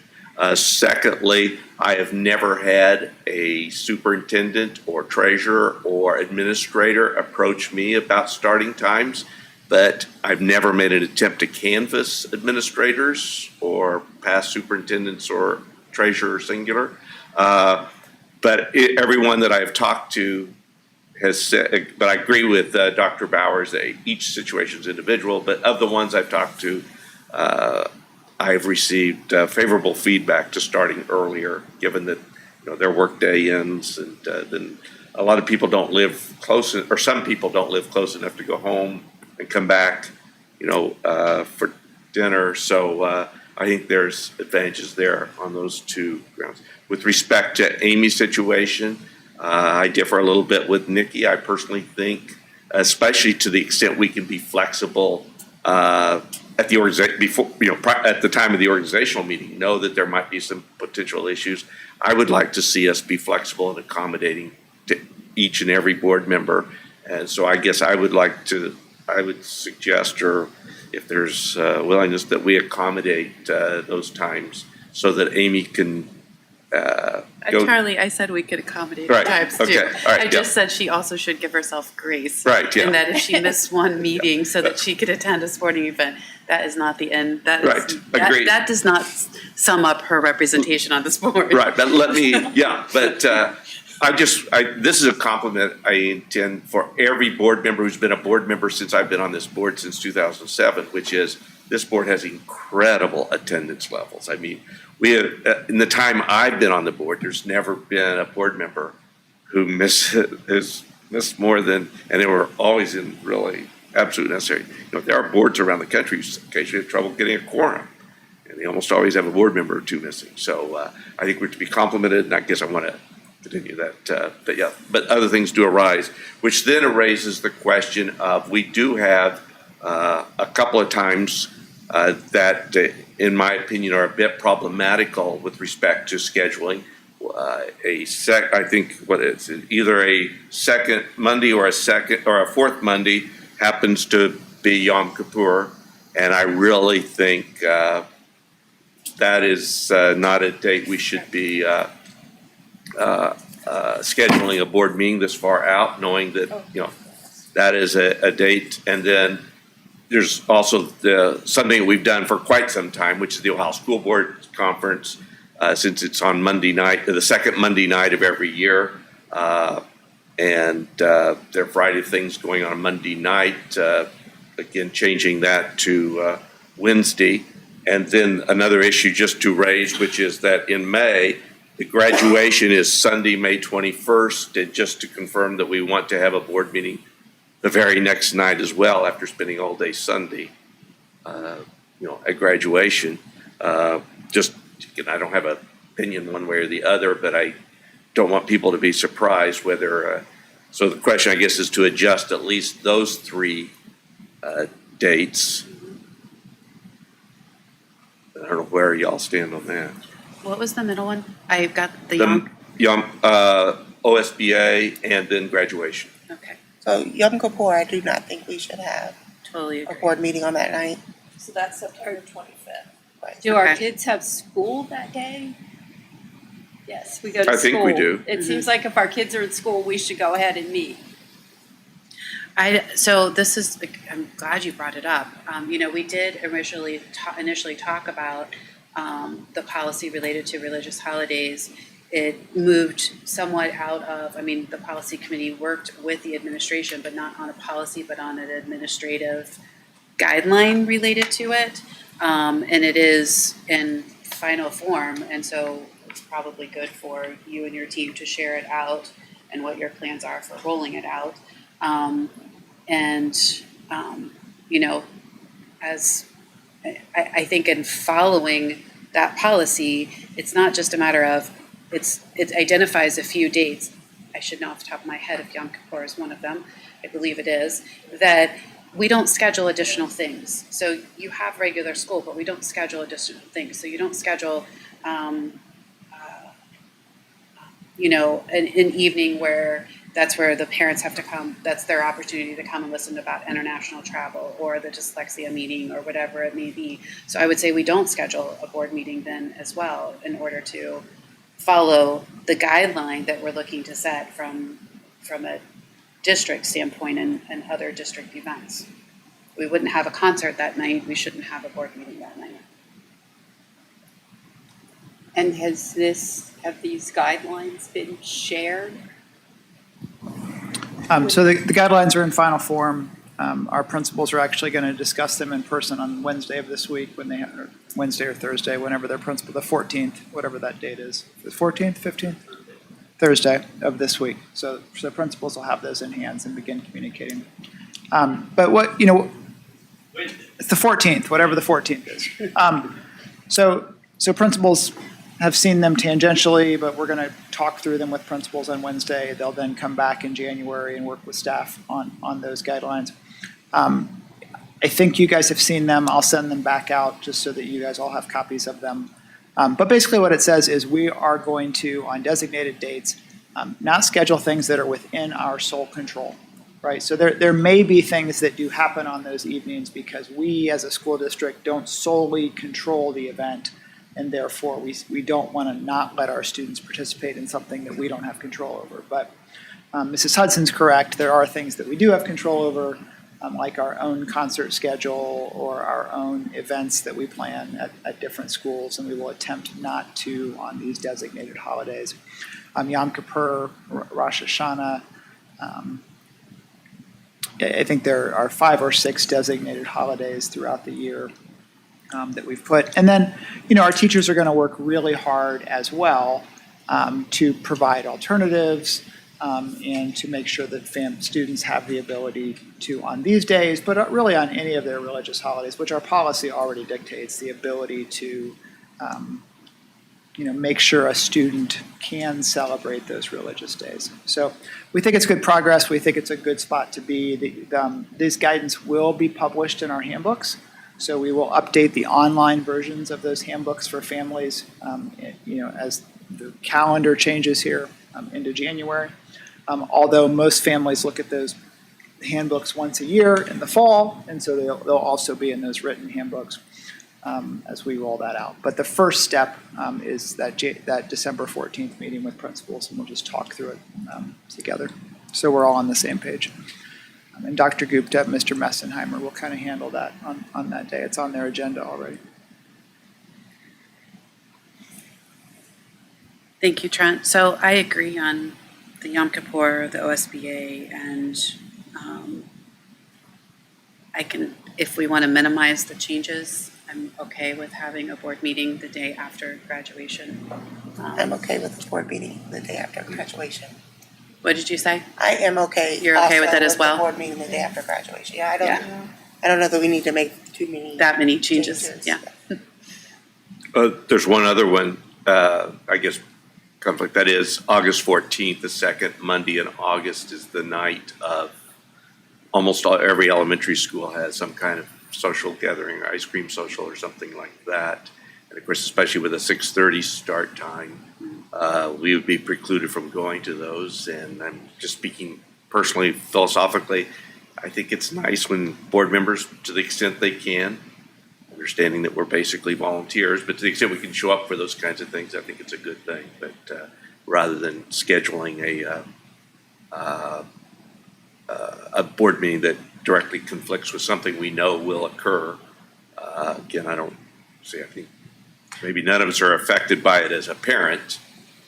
[SPEAKER 11] Secondly, I have never had a superintendent or treasurer or administrator approach me about starting times, but I've never made an attempt to canvass administrators or past superintendents or treasurer singular. But everyone that I've talked to has said, but I agree with Dr. Bowers that each situation is individual, but of the ones I've talked to, I've received favorable feedback to starting earlier, given that their workday ends, and then a lot of people don't live close, or some people don't live close enough to go home and come back, for dinner. So I think there's advantages there on those two grounds. With respect to Amy's situation, I differ a little bit with Nikki. I personally think, especially to the extent we can be flexible at the at the time of the organizational meeting, know that there might be some potential issues. I would like to see us be flexible and accommodating to each and every board member. And so I guess I would suggest, or if there's willingness, that we accommodate those times so that Amy can go.
[SPEAKER 10] Charlie, I said we could accommodate
[SPEAKER 11] Right.
[SPEAKER 10] times
[SPEAKER 11] Okay.
[SPEAKER 10] too.
[SPEAKER 11] All right.
[SPEAKER 10] I
[SPEAKER 11] Yeah.
[SPEAKER 10] just said she also should give herself grace.
[SPEAKER 11] Right, yeah.
[SPEAKER 10] And that if she missed one meeting so that she could attend a sporting event, that is not the end.
[SPEAKER 11] Right. Agreed.
[SPEAKER 10] That does not sum up her representation on this board.
[SPEAKER 11] Right, but this is a compliment I intend for every board member who's been a board member since I've been on this board since 2007, which is this board has incredible attendance levels. I mean, we have, in the time I've been on the board, there's never been a board member who has missed more than, and they were always in really absolutely necessary. There are boards around the country who occasionally have trouble getting a quorum, and they almost always have a board member or two missing. So I think we're to be complimented, and I guess I want to continue that. But other things do arise, which then raises the question of, we do have a couple of times that, in my opinion, are a bit problematical with respect to scheduling. I think what it's either a second Monday or a fourth Monday happens to be Yom Kippur, and I really think that is not a date we should be scheduling a board meeting this far out, knowing that that is a date. And then there's also something that we've done for quite some time, which is the Ohio School Board Conference, since it's on Monday night, the second Monday night of every year. And there are a variety of things going on Monday night, again, changing that to Wednesday. And then another issue just to raise, which is that in May, the graduation is Sunday, May 21st, and just to confirm that we want to have a board meeting the very next night as well, after spending all day Sunday, at graduation. I don't have an opinion one way or the other, but I don't want people to be surprised whether, so the question, I guess, is to adjust at least those three dates. I don't know where y'all stand on that.
[SPEAKER 10] What was the middle one? I got the
[SPEAKER 11] The
[SPEAKER 10] Yom.
[SPEAKER 11] OSBA and then graduation.
[SPEAKER 10] Okay,
[SPEAKER 12] So Yom Kippur, I do not think we should have
[SPEAKER 10] totally
[SPEAKER 12] a
[SPEAKER 10] agree.
[SPEAKER 12] board meeting on that night.
[SPEAKER 3] So that's September 25th.
[SPEAKER 5] Do our
[SPEAKER 10] Okay.
[SPEAKER 5] kids have school that day? Yes, we go to
[SPEAKER 11] I
[SPEAKER 5] school.
[SPEAKER 11] think we do.
[SPEAKER 5] It seems like if our kids are at school, we should go ahead and meet.
[SPEAKER 10] So this is, I'm glad you brought it up. We did initially talk about the policy related to religious holidays. It moved somewhat out of, the policy committee worked with the administration, but not on a policy, but on an administrative guideline related to it. And it is in final form, and so it's probably good for you and your team to share it out and what your plans are for rolling it out. As I think in following that policy, it's not just a matter of, it identifies a few dates. I should know off the top of my head if Yom Kippur is one of them. I believe it is, that we don't schedule additional things. So you have regular school, but we don't schedule additional things. So you don't schedule, an evening where that's where the parents have to come, that's their opportunity to come and listen about international travel or the dyslexia meeting or whatever it may be. So I would say we don't schedule a board meeting then as well in order to follow the guideline that we're looking to set from a district standpoint and other district events. We wouldn't have a concert that night, we shouldn't have a board meeting that night.
[SPEAKER 5] And have these guidelines been shared?
[SPEAKER 8] So the guidelines are in final form. Our principals are actually going to discuss them in person on Wednesday of this week when they have, or Wednesday or Thursday, whenever their principal, the 14th, whatever that date is. The 14th, 15th? Thursday of this week. So the principals will have those in hands and begin communicating. But it's the 14th, whatever the 14th is. So principals have seen them tangentially, but we're going to talk through them with principals on Wednesday. They'll then come back in January and work with staff on those guidelines. I think you guys have seen them. I'll send them back out just so that you guys all have copies of them. But basically what it says is we are going to, on designated dates, not schedule things that are within our sole control, right? So there may be things that do happen on those evenings because we as a school district don't solely control the event, and therefore we don't want to not let our students participate in something that we don't have control over. But Mrs. Hudson's correct. There are things that we do have control over, like our own concert schedule or our own events that we plan at different schools, and we will attempt not to on these designated holidays. Yom Kippur, Rosh Hashanah, I think there are 5 or 6 designated holidays throughout the year that we've put. And then, our teachers are going to work really hard as well to provide alternatives and to make sure that students have the ability to, on these days, but really on any of their religious holidays, which our policy already dictates, the ability to, make sure a student can celebrate those religious days. So we think it's good progress. We think it's a good spot to be. This guidance will be published in our handbooks. So we will update the online versions of those handbooks for families, as the calendar changes here into January. Although most families look at those handbooks once a year in the fall, and so they'll also be in those written handbooks as we roll that out. But the first step is that December 14th meeting with principals, and we'll just talk through it together. So we're all on the same page. And Dr. Gupta, Mr. Messenheimer will kind of handle that on that day. It's on their agenda already.
[SPEAKER 10] Thank you, Trent. So I agree on the Yom Kippur, the OSBA, and if we want to minimize the changes, I'm okay with having a board meeting the day after graduation.
[SPEAKER 12] I'm okay with the board meeting the day after graduation.
[SPEAKER 10] What did you say?
[SPEAKER 12] I am okay.
[SPEAKER 10] You're okay with
[SPEAKER 12] also
[SPEAKER 10] it as well?
[SPEAKER 12] the board meeting the day after graduation. Yeah, I don't know that we need to make too many.
[SPEAKER 10] That many changes, yeah.
[SPEAKER 11] There's one other one, I guess, conflict. That is August 14th, the second Monday in August is the night of every elementary school has some kind of social gathering, or ice cream social or something like that. And of course, especially with a 6:30 start time, we would be precluded from going to those. And I'm just speaking personally, philosophically, I think it's nice when board members, to the extent they can, understanding that we're basically volunteers, but to the extent we can show up for those kinds of things, I think it's a good thing. But rather than scheduling a board meeting that directly conflicts with something we know will occur, again, I think maybe none of us are affected by it as a parent.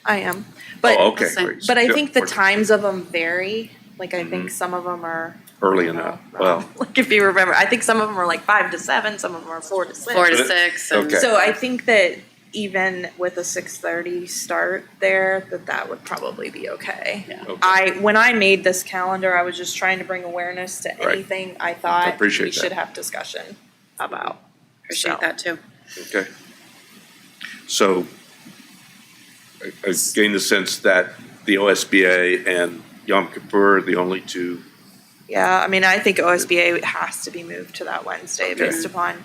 [SPEAKER 3] I am. But,
[SPEAKER 11] Oh, okay, great.
[SPEAKER 3] but I
[SPEAKER 11] Yeah,
[SPEAKER 3] think the
[SPEAKER 11] we're
[SPEAKER 3] times of them vary. Like, I think some of them are.
[SPEAKER 11] Early
[SPEAKER 3] you know,
[SPEAKER 11] enough. Well,
[SPEAKER 3] like if you remember, I think some of them are like 5 to 7, some of them are 4 to 6.
[SPEAKER 10] 4 to 6. And
[SPEAKER 11] Okay.
[SPEAKER 3] So I think that even with a 6:30 start there, that would probably be okay.
[SPEAKER 10] Yeah.
[SPEAKER 11] Okay.
[SPEAKER 3] When I made this calendar, I was just trying to bring awareness to
[SPEAKER 11] Right.
[SPEAKER 3] anything I
[SPEAKER 11] I
[SPEAKER 3] thought
[SPEAKER 11] appreciate
[SPEAKER 3] we
[SPEAKER 11] that.
[SPEAKER 3] should have discussion about.
[SPEAKER 10] Appreciate
[SPEAKER 3] So.
[SPEAKER 10] that too.
[SPEAKER 11] Okay. So I gained the sense that the OSBA and Yom Kippur are the only two.
[SPEAKER 3] Yeah, I mean, I think OSBA has to be moved to that Wednesday
[SPEAKER 11] Okay.
[SPEAKER 3] based upon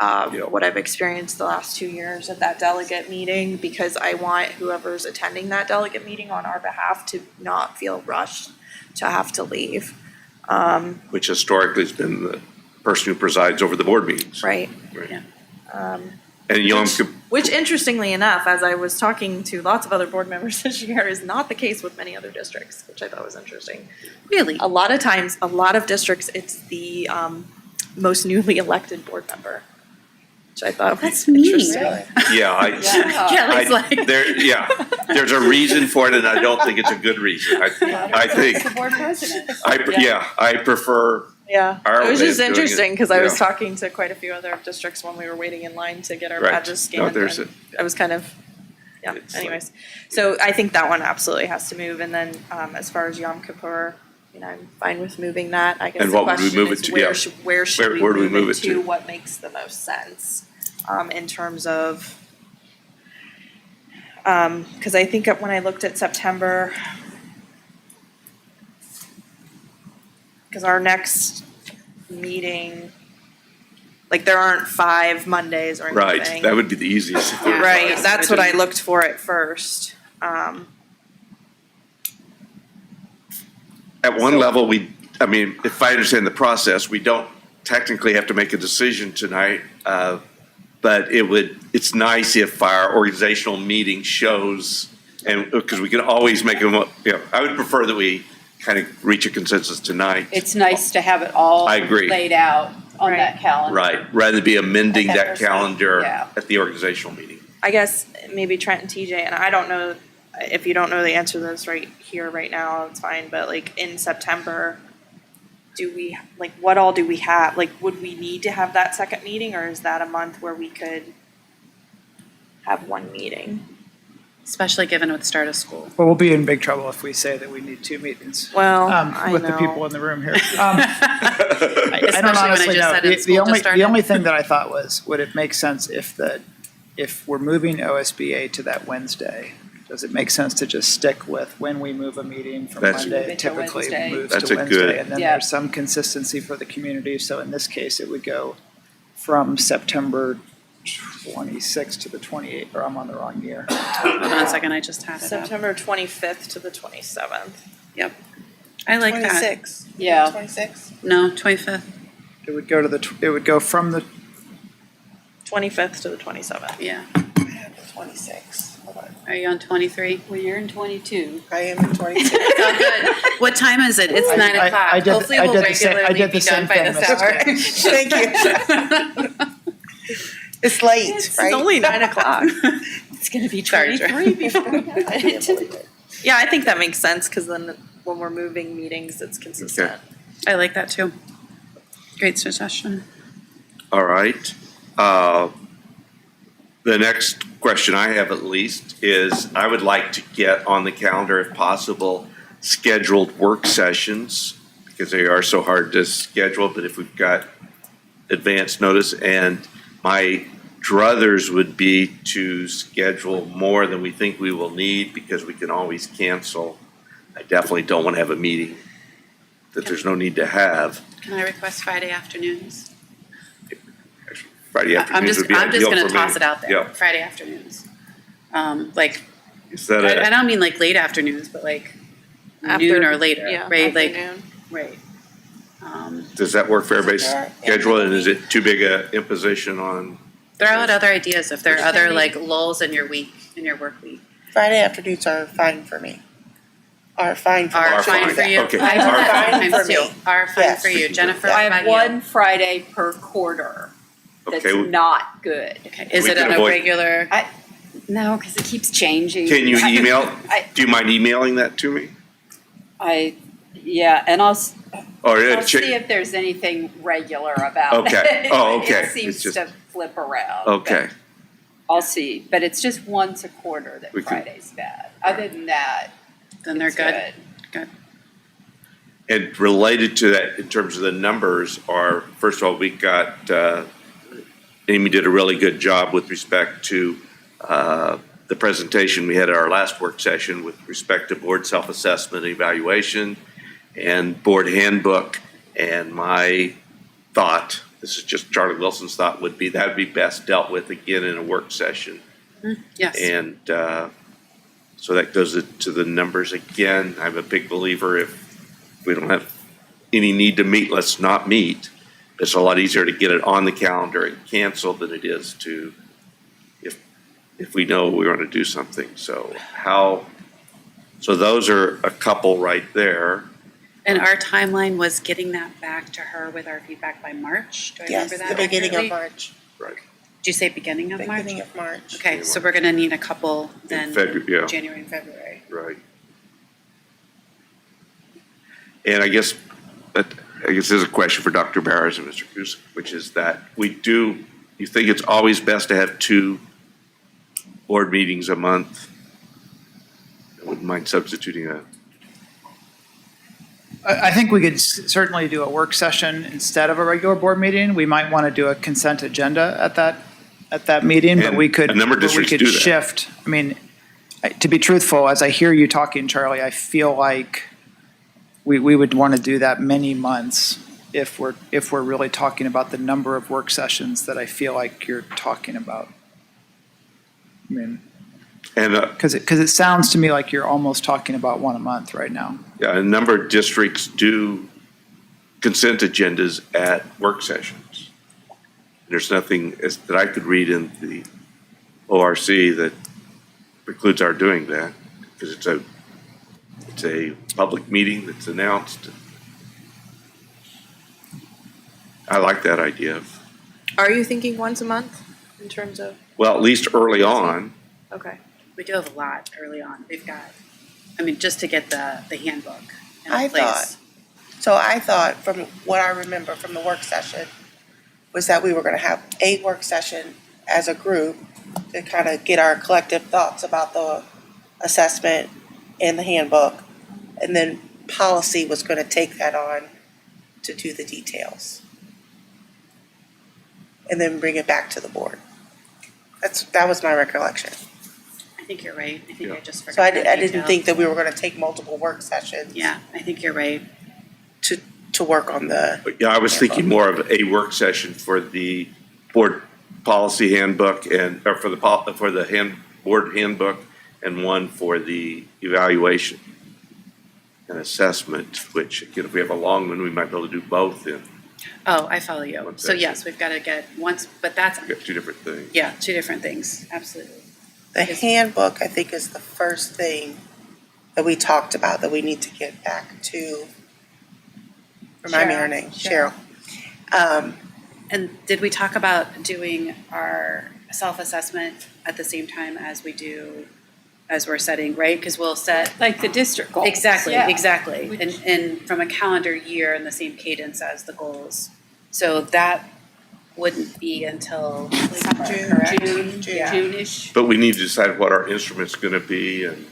[SPEAKER 11] Yeah.
[SPEAKER 3] what I've experienced the last 2 years at that delegate meeting, because I want whoever's attending that delegate meeting on our behalf to not feel rushed to have to leave.
[SPEAKER 11] Which historically has been the person who presides over the board meetings.
[SPEAKER 3] Right.
[SPEAKER 11] Right.
[SPEAKER 10] Yeah.
[SPEAKER 11] And Yom Kippur,
[SPEAKER 3] Which interestingly enough, as I was talking to lots of other board members this year, is not the case with many other districts, which I thought was interesting.
[SPEAKER 10] Really?
[SPEAKER 3] A lot of times, a lot of districts, it's the most newly elected board member, which I thought was
[SPEAKER 10] That's neat.
[SPEAKER 3] interesting.
[SPEAKER 10] Kelly's like.
[SPEAKER 11] there's a reason for it, and I don't think it's a good reason. I think,
[SPEAKER 10] The board president.
[SPEAKER 11] I prefer,
[SPEAKER 3] Yeah,
[SPEAKER 11] Our
[SPEAKER 3] it was
[SPEAKER 11] way
[SPEAKER 3] just
[SPEAKER 11] of doing
[SPEAKER 3] interesting
[SPEAKER 11] it,
[SPEAKER 3] because I was
[SPEAKER 11] yeah.
[SPEAKER 3] talking to quite a few other districts when we were waiting in line to get our
[SPEAKER 11] Right.
[SPEAKER 3] badges
[SPEAKER 11] No,
[SPEAKER 3] scanned.
[SPEAKER 11] there's
[SPEAKER 3] and I was kind of, yeah,
[SPEAKER 11] It's
[SPEAKER 3] anyways. So I think that one absolutely has to move. And then as far as Yom Kippur, I'm fine with moving that. I guess
[SPEAKER 11] And
[SPEAKER 3] the
[SPEAKER 11] what would we
[SPEAKER 3] question
[SPEAKER 11] move
[SPEAKER 3] is
[SPEAKER 11] it to?
[SPEAKER 3] where
[SPEAKER 11] Yeah.
[SPEAKER 3] should
[SPEAKER 11] Where do we
[SPEAKER 3] we
[SPEAKER 11] move
[SPEAKER 3] move
[SPEAKER 11] it
[SPEAKER 3] it to?
[SPEAKER 11] to?
[SPEAKER 3] What makes the most sense in terms of, because I think when I looked at September, because our next meeting, like there aren't 5 Mondays or anything.
[SPEAKER 11] right, that would be the easiest. if there were
[SPEAKER 3] Right,
[SPEAKER 11] five.
[SPEAKER 3] that's what I looked for at first.
[SPEAKER 11] At one level, if I understand the process, we don't technically have to make a decision tonight, but it's nice if our organizational meeting shows, and, because we can always make them, I would prefer that we kind of reach a consensus tonight.
[SPEAKER 5] It's nice to have it all
[SPEAKER 11] I agree.
[SPEAKER 5] laid out on
[SPEAKER 3] Right.
[SPEAKER 5] that calendar.
[SPEAKER 11] Right, rather than be amending
[SPEAKER 5] At that
[SPEAKER 11] that
[SPEAKER 5] first meeting,
[SPEAKER 11] calendar
[SPEAKER 5] yeah.
[SPEAKER 11] at the organizational meeting.
[SPEAKER 3] I guess maybe Trent and TJ, and I don't know, if you don't know the answer to this right here, right now, it's fine, but like in September, what all do we have? Like, would we need to have that second meeting, or is that a month where we could have one meeting?
[SPEAKER 10] Especially given with the start of school.
[SPEAKER 8] Well, we'll be in big trouble if we say that we need 2 meetings.
[SPEAKER 3] Well, I
[SPEAKER 8] With the
[SPEAKER 3] know.
[SPEAKER 8] people in the room here. I
[SPEAKER 10] Especially
[SPEAKER 8] don't
[SPEAKER 10] when I
[SPEAKER 8] honestly
[SPEAKER 10] just
[SPEAKER 8] know.
[SPEAKER 10] said it,
[SPEAKER 8] The
[SPEAKER 10] school just
[SPEAKER 8] only,
[SPEAKER 10] started.
[SPEAKER 8] the only thing that I thought was, would it make sense if we're moving OSBA to that Wednesday, does it make sense to just stick with when we move a meeting from
[SPEAKER 11] That's-
[SPEAKER 8] Monday,
[SPEAKER 5] Move it to
[SPEAKER 8] typically
[SPEAKER 5] Wednesday.
[SPEAKER 8] moves
[SPEAKER 11] That's
[SPEAKER 8] to
[SPEAKER 11] a good-
[SPEAKER 8] Wednesday? And then
[SPEAKER 5] Yeah.
[SPEAKER 8] there's some consistency for the community. So in this case, it would go from September 26th to the 28th, or I'm on the wrong year.
[SPEAKER 10] Hold on a second, I just had it up.
[SPEAKER 3] September 25th to the 27th.
[SPEAKER 10] Yep. I like that.
[SPEAKER 12] 26.
[SPEAKER 5] Yeah.
[SPEAKER 12] 26.
[SPEAKER 10] No, 25th.
[SPEAKER 8] It would go it would go from the
[SPEAKER 3] 25th to the 27th.
[SPEAKER 10] Yeah.
[SPEAKER 12] I have the 26. Hold on.
[SPEAKER 10] Are you on 23?
[SPEAKER 5] Well, you're in 22.
[SPEAKER 12] I am in 26.
[SPEAKER 10] It's all good. What time is it? It's 9
[SPEAKER 8] I
[SPEAKER 10] o'clock.
[SPEAKER 8] did-
[SPEAKER 10] Hopefully
[SPEAKER 8] I
[SPEAKER 10] we'll
[SPEAKER 8] did the same- I
[SPEAKER 10] regularly
[SPEAKER 8] did the
[SPEAKER 10] be
[SPEAKER 8] same
[SPEAKER 10] done by
[SPEAKER 8] thing,
[SPEAKER 10] this
[SPEAKER 8] Mrs.
[SPEAKER 10] hour.
[SPEAKER 12] Thank you. It's late,
[SPEAKER 3] It's
[SPEAKER 12] right?
[SPEAKER 3] only 9 o'clock.
[SPEAKER 5] It's gonna be
[SPEAKER 10] Sorry,
[SPEAKER 5] 23 before we get it.
[SPEAKER 3] Yeah, I think that makes sense, because then when we're moving meetings, it's consistent.
[SPEAKER 10] I like that too. Great suggestion.
[SPEAKER 11] All right. The next question I have at least is, I would like to get on the calendar, if possible, scheduled work sessions, because they are so hard to schedule, but if we've got advance notice, and my druthers would be to schedule more than we think we will need because we can always cancel. I definitely don't want to have a meeting that there's no need to have.
[SPEAKER 10] Can I request Friday afternoons?
[SPEAKER 11] Friday afternoons would be
[SPEAKER 10] I'm just
[SPEAKER 11] ideal
[SPEAKER 10] gonna
[SPEAKER 11] for me.
[SPEAKER 10] toss it out there,
[SPEAKER 11] Yeah.
[SPEAKER 10] Friday afternoons. Like,
[SPEAKER 11] Is that
[SPEAKER 10] I
[SPEAKER 11] a,
[SPEAKER 10] don't mean like late afternoons, but like
[SPEAKER 3] After-
[SPEAKER 10] noon or later,
[SPEAKER 3] yeah,
[SPEAKER 10] right? Like,
[SPEAKER 3] afternoon.
[SPEAKER 10] right.
[SPEAKER 11] does that work for everybody's
[SPEAKER 12] Yeah.
[SPEAKER 11] schedule? And is it too big a imposition on?
[SPEAKER 10] Throw out other ideas if there are other like lulls in your week, in your work week.
[SPEAKER 12] Friday afternoons are fine for me. Are fine for me.
[SPEAKER 10] Are
[SPEAKER 11] Are
[SPEAKER 10] fine
[SPEAKER 11] fine.
[SPEAKER 10] for you?
[SPEAKER 11] Okay.
[SPEAKER 10] I do
[SPEAKER 11] Are
[SPEAKER 10] that
[SPEAKER 12] fine
[SPEAKER 10] sometimes
[SPEAKER 12] for
[SPEAKER 10] too.
[SPEAKER 12] me.
[SPEAKER 10] Are fine
[SPEAKER 12] Yes.
[SPEAKER 10] for you. Jennifer,
[SPEAKER 5] I
[SPEAKER 10] how
[SPEAKER 5] have
[SPEAKER 10] about you?
[SPEAKER 5] one Friday per quarter that's
[SPEAKER 11] Okay.
[SPEAKER 5] not good.
[SPEAKER 10] Okay. Is
[SPEAKER 11] We
[SPEAKER 10] it
[SPEAKER 11] can
[SPEAKER 10] on a
[SPEAKER 11] avoid-
[SPEAKER 10] regular?
[SPEAKER 5] No, because it keeps changing.
[SPEAKER 11] Can you email?
[SPEAKER 5] I-
[SPEAKER 11] Do you mind emailing that to me?
[SPEAKER 5] Yeah, and I'll
[SPEAKER 11] Or
[SPEAKER 5] see if there's anything regular about it.
[SPEAKER 11] Okay. Oh, okay.
[SPEAKER 5] It seems
[SPEAKER 11] It's just-
[SPEAKER 5] to flip around.
[SPEAKER 11] Okay.
[SPEAKER 5] but I'll see, but it's just once a quarter that
[SPEAKER 11] We can-
[SPEAKER 5] Friday's bad. Other than that,
[SPEAKER 10] Then they're
[SPEAKER 5] it's
[SPEAKER 10] good.
[SPEAKER 11] And related to that, in terms of the numbers, are, first of all, we got, Amy did a really good job with respect to the presentation we had at our last work session with respect to board self-assessment and evaluation and board handbook. And my thought, this is just Charlie Wilson's thought, would be that would be best dealt with again in a work session.
[SPEAKER 10] Yes.
[SPEAKER 11] And so that goes to the numbers again. I'm a big believer if we don't have any need to meet, let's not meet. It's a lot easier to get it on the calendar and cancel than it is to, if we know we're going to do something. So those are a couple right there.
[SPEAKER 10] And our timeline was getting that back to her with our feedback by March. Do I
[SPEAKER 12] Yes,
[SPEAKER 10] remember that
[SPEAKER 12] the beginning of
[SPEAKER 10] accurately?
[SPEAKER 12] March.
[SPEAKER 11] Right.
[SPEAKER 10] Did you say beginning of March?
[SPEAKER 12] Beginning of March.
[SPEAKER 10] Okay, so we're gonna need a couple then,
[SPEAKER 11] February, yeah.
[SPEAKER 10] January and February.
[SPEAKER 11] Right. And I guess this is a question for Dr. Barris and Mr. Cusick, which is that you think it's always best to have 2 board meetings a month? I wouldn't mind substituting a,
[SPEAKER 8] I think we could certainly do a work session instead of a regular board meeting. We might want to do a consent agenda at that meeting, but
[SPEAKER 11] And
[SPEAKER 8] we could.
[SPEAKER 11] a number of
[SPEAKER 8] but we
[SPEAKER 11] districts
[SPEAKER 8] could
[SPEAKER 11] do that.
[SPEAKER 8] shift. I mean, to be truthful, as I hear you talking, Charlie, I feel like we would want to do that many months if we're really talking about the number of work sessions that I feel like you're talking about. I mean,
[SPEAKER 11] and
[SPEAKER 8] because it sounds to me like you're almost talking about one a month right now.
[SPEAKER 11] yeah, a number of districts do consent agendas at work sessions. There's nothing that I could read in the ORC that precludes our doing that, because it's a public meeting that's announced. I like that idea of,
[SPEAKER 3] Are you thinking once a month in terms of,
[SPEAKER 11] well, at least early on.
[SPEAKER 3] okay.
[SPEAKER 10] We do have a lot early on. We've got, I mean, just to get the handbook in
[SPEAKER 12] I
[SPEAKER 10] place.
[SPEAKER 12] I thought from what I remember from the work session was that we were gonna have a work session as a group to kind of get our collective thoughts about the assessment and the handbook. And then policy was gonna take that on to do the details. And then bring it back to the board. That was my recollection.
[SPEAKER 10] I think you're right. I think I just forgot
[SPEAKER 12] So I
[SPEAKER 10] that
[SPEAKER 12] didn't
[SPEAKER 10] detail.
[SPEAKER 12] think that we were gonna take multiple work sessions.
[SPEAKER 10] Yeah, I think you're right.
[SPEAKER 12] To work on the,
[SPEAKER 11] But yeah, I was thinking more of a work session for the board policy handbook or for the board handbook, and one for the evaluation and assessment, which, again, if we have a long one, we might be able to do both in
[SPEAKER 10] Oh, I follow you.
[SPEAKER 11] One
[SPEAKER 10] So
[SPEAKER 11] session.
[SPEAKER 10] yes, we've got to get once, but that's,
[SPEAKER 11] we've got 2 different things.
[SPEAKER 10] yeah, 2 different things. Absolutely.
[SPEAKER 12] the handbook, I think, is the first thing that we talked about that we need to get back to. Remind me her name, Cheryl.
[SPEAKER 10] And did we talk about doing our self-assessment at the same time as we're setting, right? Because we'll set.
[SPEAKER 5] Like the district goals.
[SPEAKER 10] Exactly,
[SPEAKER 5] Yeah.
[SPEAKER 10] exactly.
[SPEAKER 5] Which-
[SPEAKER 10] And from a calendar year in the same cadence as the goals. So that wouldn't be until summer, correct?
[SPEAKER 5] June-ish.
[SPEAKER 11] But we need to decide what our instrument's gonna be, and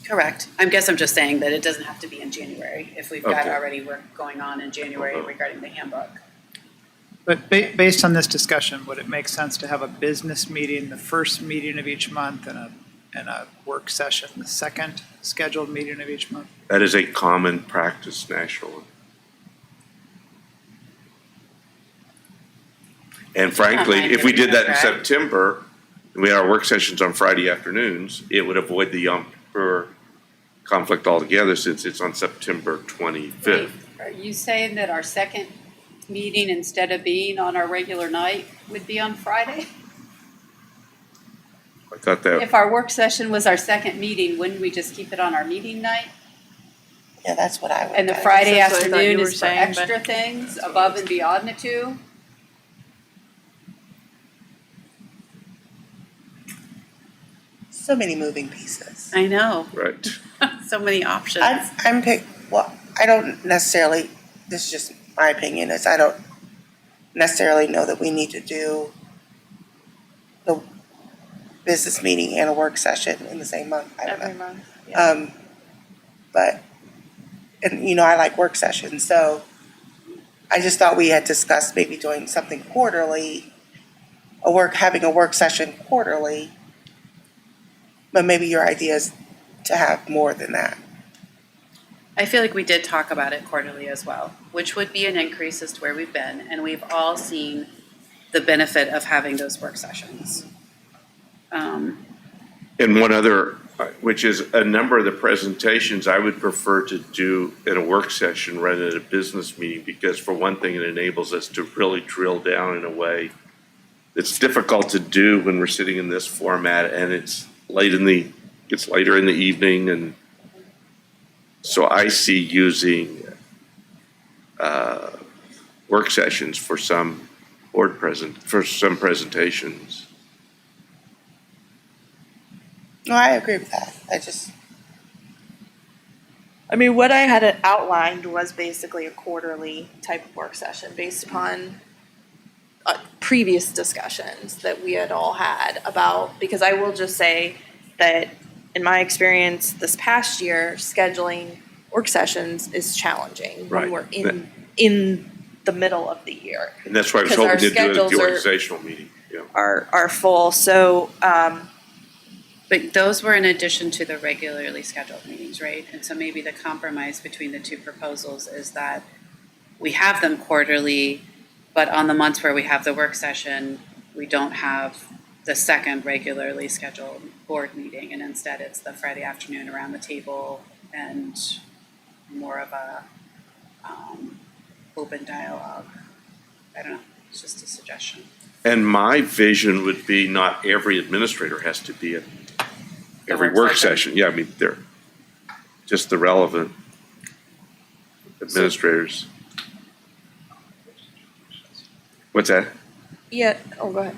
[SPEAKER 10] Correct. I guess I'm just saying that it doesn't have to be in January if we've got
[SPEAKER 11] Okay.
[SPEAKER 10] already work going on in January
[SPEAKER 11] Uh-huh.
[SPEAKER 10] regarding the handbook.
[SPEAKER 8] But based on this discussion, would it make sense to have a business meeting, the first meeting of each month, and a work session, the second scheduled meeting of each month?
[SPEAKER 11] That is a common practice nationally. And frankly, if we did that in September, and we had our work sessions on Friday afternoons, it would avoid the Yom Kippur conflict altogether since it's on September 25th.
[SPEAKER 5] Are you saying that our second meeting, instead of being on our regular night, would be on Friday?
[SPEAKER 11] I thought that,
[SPEAKER 5] If our work session was our second meeting, wouldn't we just keep it on our meeting night?
[SPEAKER 12] Yeah, that's what I would.
[SPEAKER 5] And the
[SPEAKER 12] think.
[SPEAKER 5] Friday
[SPEAKER 3] That's what I thought
[SPEAKER 5] afternoon
[SPEAKER 3] you were
[SPEAKER 5] is for
[SPEAKER 3] saying, but-
[SPEAKER 5] extra things above and beyond the two?
[SPEAKER 12] So many moving pieces.
[SPEAKER 10] I know,
[SPEAKER 11] right.
[SPEAKER 10] so many options.
[SPEAKER 12] Well, I don't necessarily, this is just my opinion, is I don't necessarily know that we need to do the business meeting and a work session in the same month. I don't know.
[SPEAKER 3] Every month. Yeah.
[SPEAKER 12] But, and you know, I like work sessions, so I just thought we had discussed maybe doing something quarterly, having a work session quarterly. But maybe your idea is to have more than that.
[SPEAKER 10] I feel like we did talk about it quarterly as well, which would be an increase as to where we've been, and we've all seen the benefit of having those work sessions.
[SPEAKER 11] And one other, which is a number of the presentations I would prefer to do in a work session rather than a business meeting, because for one thing, it enables us to really drill down in a way that's difficult to do when we're sitting in this format and it's later in the evening. And so I see using work sessions for some presentations.
[SPEAKER 12] No, I agree with that.
[SPEAKER 3] I mean, what I had outlined was basically a quarterly type of work session based upon previous discussions that we had all had about, because I will just say that in my experience this past year, scheduling work sessions is challenging when
[SPEAKER 11] Right.
[SPEAKER 3] we're in the middle of the year.
[SPEAKER 11] And that's why I was
[SPEAKER 3] Because our
[SPEAKER 11] hoping to do it at the
[SPEAKER 3] schedules
[SPEAKER 11] organizational meeting. Yeah.
[SPEAKER 3] are full. So
[SPEAKER 10] But those were in addition to the regularly scheduled meetings, right? And so maybe the compromise between the two proposals is that we have them quarterly, but on the months where we have the work session, we don't have the second regularly scheduled board meeting, and instead it's the Friday afternoon around the table and more of a open dialogue. I don't know, it's just a suggestion.
[SPEAKER 11] And my vision would be not every administrator has to be at every
[SPEAKER 10] work
[SPEAKER 11] work
[SPEAKER 10] session.
[SPEAKER 11] session. Yeah, I mean, they're just the relevant administrators. What's that?
[SPEAKER 3] yeah, go ahead.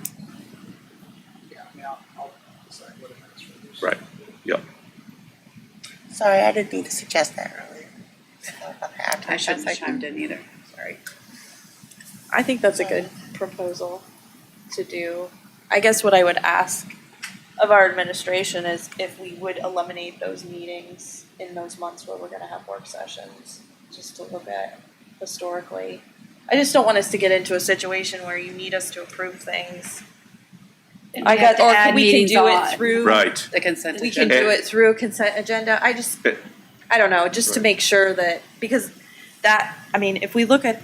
[SPEAKER 8] I'll decide what administrators.
[SPEAKER 11] Right, yep.
[SPEAKER 12] Sorry, I didn't mean to suggest that earlier.
[SPEAKER 10] I shouldn't have chimed in either, sorry.
[SPEAKER 3] I think that's a good proposal to do. I guess what I would ask of our administration is if we would eliminate those meetings in those months where we're gonna have work sessions, just to look at historically. I just don't want us to get into a situation where you need us to approve things.
[SPEAKER 5] And we have to add
[SPEAKER 3] we can
[SPEAKER 5] meetings
[SPEAKER 3] do
[SPEAKER 5] on.
[SPEAKER 3] it through.
[SPEAKER 11] Right.
[SPEAKER 10] The consent
[SPEAKER 3] We can
[SPEAKER 10] agenda.
[SPEAKER 3] do it through a consent agenda. I don't know, just to
[SPEAKER 11] Right.
[SPEAKER 3] make sure that, because that, I mean, if we look at